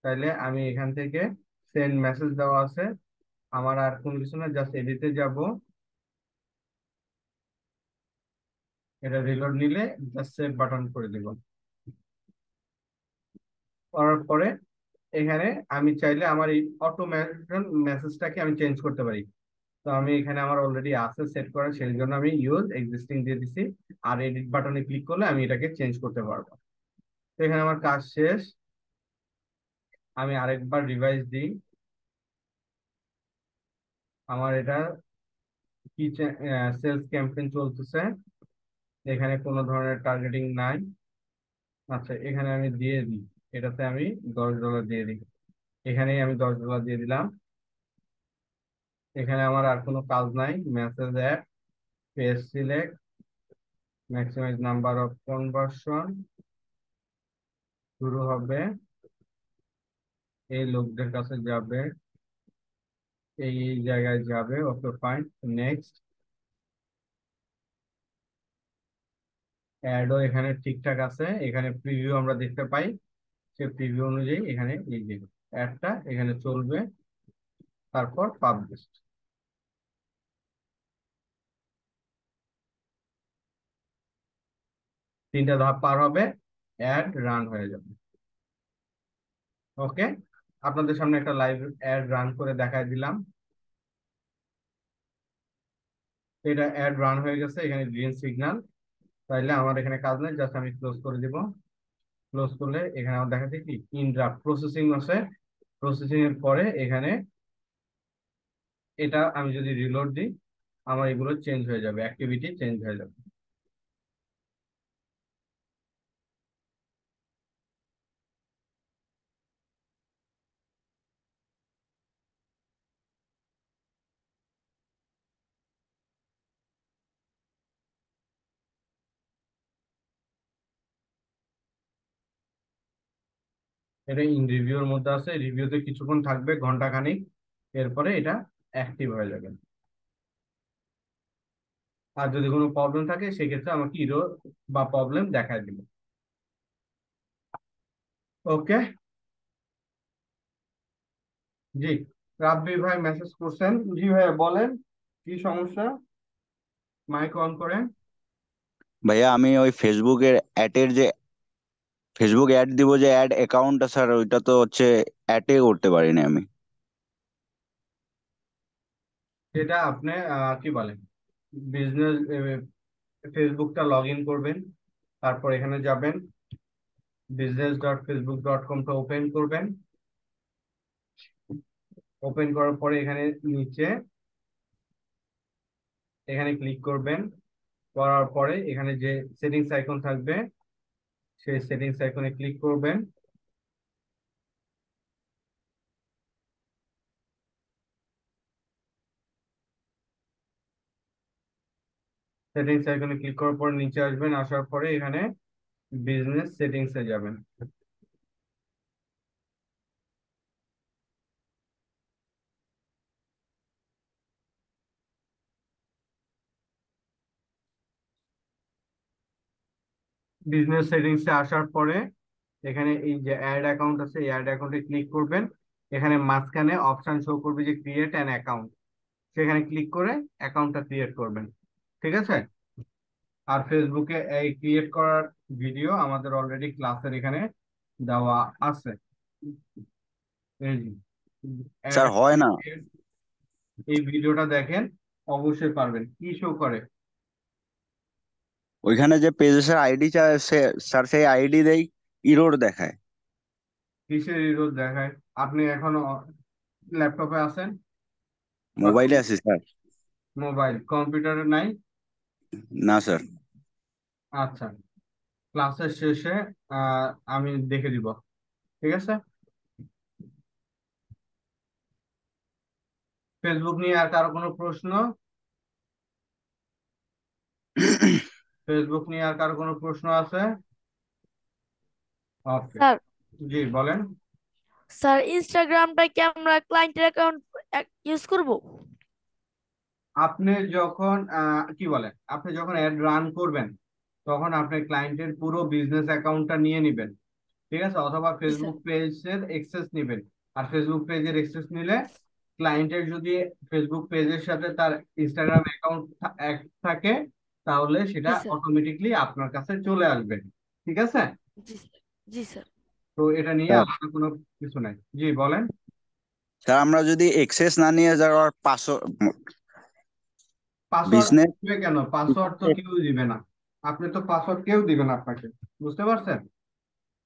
তাইলে আমি এখান থেকে সেন্ড মেসেজ দেওয়া আছে, আমার আর কোনো কিছু না, জাস্ট এডিটে যাব। এটা রিলোড নিলে জাস্ট সেভ বাটন করে দিব। করার পরে এখানে আমি চাইলে আমার এই অটোমেশন মেসেজটাকে আমি চেঞ্জ করতে পারি। তো আমি এখানে আমার অলরেডি আছে সেট করা, সেই জন্য আমি ইউজ এক্সিস্টিং দিয়ে দিছি। আর এডিট বাটনে ক্লিক করলে আমি এটাকে চেঞ্জ করতে পারবো। তো এখানে আমার কাজ শেষ। আমি আরেকবার রিভাইজ দিই। আমার এটা কি, সেলস ক্যাম্পেইন চলতেছে, এখানে কোনো ধরনের টার্গেটিং নাই। আচ্ছা, এখানে আমি দিয়ে দিই, এটাতে আমি $10 দিয়ে দিই। এখানেই আমি $10 দিয়ে দিলাম। এখানে আমার আর কোনো কাজ নাই। Message add, page select, maximize number of conversion, শুরু হবে, এই লোকদের কাছে যাবে, এই জায়গায় যাবে। Okay fine, next. অ্যাডও এখানে ঠিকঠাক আছে, এখানে প্রিভিউ আমরা দেখতে পাই। সে প্রিভিউ অনুযায়ী এখানে এই যে অ্যাডটা এখানে চলবে। তারপর পাবলিশ, 3টা ধাপ পার হবে, অ্যাড রান হয়ে যাবে। ওকে, আপনাদের সামনে একটা লাইভ অ্যাড রান করে দেখায় দিলাম। এটা অ্যাড রান হয়ে গেছে, এখানে গ্রিন সিগন্যাল। তাইলে আমার এখানে কাজ নেই, জাস্ট আমি ক্লোজ করে দিব। ক্লোজ করলে এখানে আমার দেখাচ্ছে কি, ইন ড্রাফট প্রসেসিং আছে। প্রসেসিং এর পরে এখানে এটা আমি যদি রিলোড দিই, আমার এগুলো চেঞ্জ হয়ে যাবে, অ্যাক্টিভিটি চেঞ্জ হয়ে যাবে। এটা ইন রিভিউর মধ্যে আছে, রিভিউতে কিছুক্ষণ থাকবে, ঘন্টা খানিক। এরপরে এটা অ্যাক্টিভ হয়ে যাবে। আর যদি কোনো প্রবলেম থাকে সেক্ষেত্রে আমাকে ইরর বা প্রবলেম দেখায় দিবে। ওকে, জি, রাব্বি ভাই মেসেজ করছেন। জি ভাই বলেন, কি সমস্যা, মাইক অন করেন। ভাইয়া আমি ওই ফেসবুক অ্যাড দিব যে অ্যাড অ্যাকাউন্টটা স্যার, ওইটা তো হচ্ছে অ্যাডে করতে পারিনি আমি। সেটা আপনি কি বলেন, বিজনেস ফেসবুকটা লগ ইন করবেন, তারপর এখানে যাবেন, business.facebook.com-টা ওপেন করবেন। ওপেন করার পরে এখানে নিচে এখানে ক্লিক করবেন। করার পরে এখানে যে সেটিংস আইকন থাকবে, সেই সেটিংস আইকনে ক্লিক করবেন। সেটিংস আইকনে ক্লিক করার পর নিচে আসবেন, আসার পরে এখানে বিজনেস সেটিংস এ যাবেন। বিজনেস সেটিংস এ আসার পরে এখানে এই যে অ্যাড অ্যাকাউন্ট আছে, এই অ্যাড অ্যাকাউন্টে ক্লিক করবেন। এখানে মাঝখানে অপশন শো করবে যে ক্রিয়েট অ্যান অ্যাকাউন্ট, সেখানে ক্লিক করে অ্যাকাউন্টটা ক্রিয়েট করবেন। ঠিক আছে? আর ফেসবুকে এই ক্রিয়েট করার ভিডিও আমাদের অলরেডি ক্লাসের এখানে দেওয়া আছে। এই যে অ্যাড স্যার হয় না, এই ভিডিওটা দেখেন, অবশ্যই পারবেন। কি শো করে? ওইখানে যে পেজের আইডি স্যার সেই আইডি দেই ইরোর দেখায়। কিসের ইরোর দেখায়? আপনি এখনো ল্যাপটপে আছেন বা মোবাইলে আছে স্যার। মোবাইল কম্পিউটারে নাই? না স্যার। আচ্ছা, ক্লাসের শেষে আমি দেখে দিব। ঠিক আছে? ফেসবুক নিয়ে আর কারো কোনো প্রশ্ন? ফেসবুক নিয়ে আর কারো কোনো প্রশ্ন আছে? ওকে, স্যার জি বলেন। স্যার ইনস্টাগ্রামটা কি আমরা ক্লায়েন্টের অ্যাকাউন্ট ইউজ করব? আপনি যখন কি বলেন, আপনি যখন অ্যাড রান করবেন তখন আপনি ক্লায়েন্টের পুরো বিজনেস অ্যাকাউন্টটা নিয়ে নেবেন। ঠিক আছে? অথবা জি স্যার। ফেসবুক পেজের এক্সেস নেবেন। আর ফেসবুক পেজের এক্সেস নিলে ক্লায়েন্টের যদি ফেসবুক পেজের সাথে তার ইনস্টাগ্রাম অ্যাকাউন্ট থাকে, তাহলে সেটা জি স্যার। অটোমেটিকলি আপনার কাছে চলে আসবে। ঠিক আছে? জি স্যার। জি স্যার। তো এটা নিয়ে স্যার, আলাদা কোনো কিছু নাই। জি বলেন। স্যার আমরা যদি এক্সেস না নিয়ে যাওয়ার পাসওয়ার্ড বিজনেস। দিবে কেন? পাসওয়ার্ড তো কেউ দিবে না। আপনি তো পাসওয়ার্ড কেউ দিবে না আপনাকে। বুঝতে পারছেন?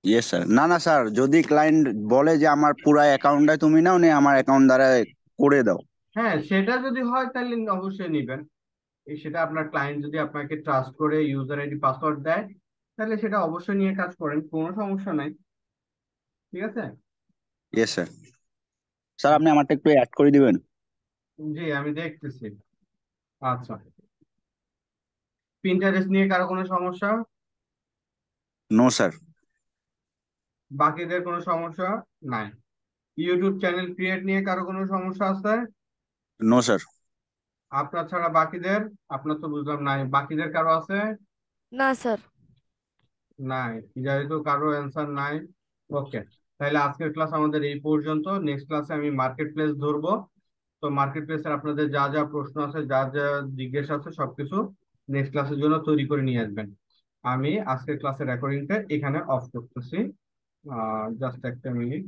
Yes sir. না না স্যার, যদি ক্লায়েন্ট বলে যে আমার পুরা অ্যাকাউন্টটা তুমি নাও, নিয়ে আমার অ্যাকাউন্ট দ্বারা করে দাও। হ্যাঁ, সেটা যদি হয় তাহলে অবশ্যই নিবেন। সেটা আপনার ক্লায়েন্ট যদি আপনাকে ট্রাস্ট করে ইউজার আইডি পাসওয়ার্ড দেয়, তাহলে সেটা অবশ্যই নিয়ে কাজ করেন, কোনো সমস্যা নাই। ঠিক আছে? Yes sir. স্যার আপনি আমারটা একটু অ্যাড করে দিবেন। জি আমি দেখতেছি। আচ্ছা, পিন্টারেস্ট নিয়ে কারো কোনো সমস্যা? No sir. বাকিদের কোনো সমস্যা নাই? ইউটিউব চ্যানেল ক্রিয়েট নিয়ে কারো কোনো সমস্যা আছে? No sir. আপনার ছাড়া বাকিদের? আপনার তো বুঝলাম নাই, বাকিদের কারো আছে? না স্যার। নাই, যেহেতু কারো অ্যান্সার নাই। ওকে, তাহলে আজকের ক্লাস আমাদের এই পর্যন্ত। নেক্সট ক্লাসে আমি মার্কেট প্লেস ধরবো। তো মার্কেট প্লেসের আপনাদের যা যা প্রশ্ন আছে, যা যা জিজ্ঞেস আছে, সবকিছু নেক্সট ক্লাসের জন্য তৈরি করে নিয়ে আসবেন। আমি আজকের ক্লাসের রেকর্ডিংটা এখানে অফ করতেছি। জাস্ট একটা মিনিট।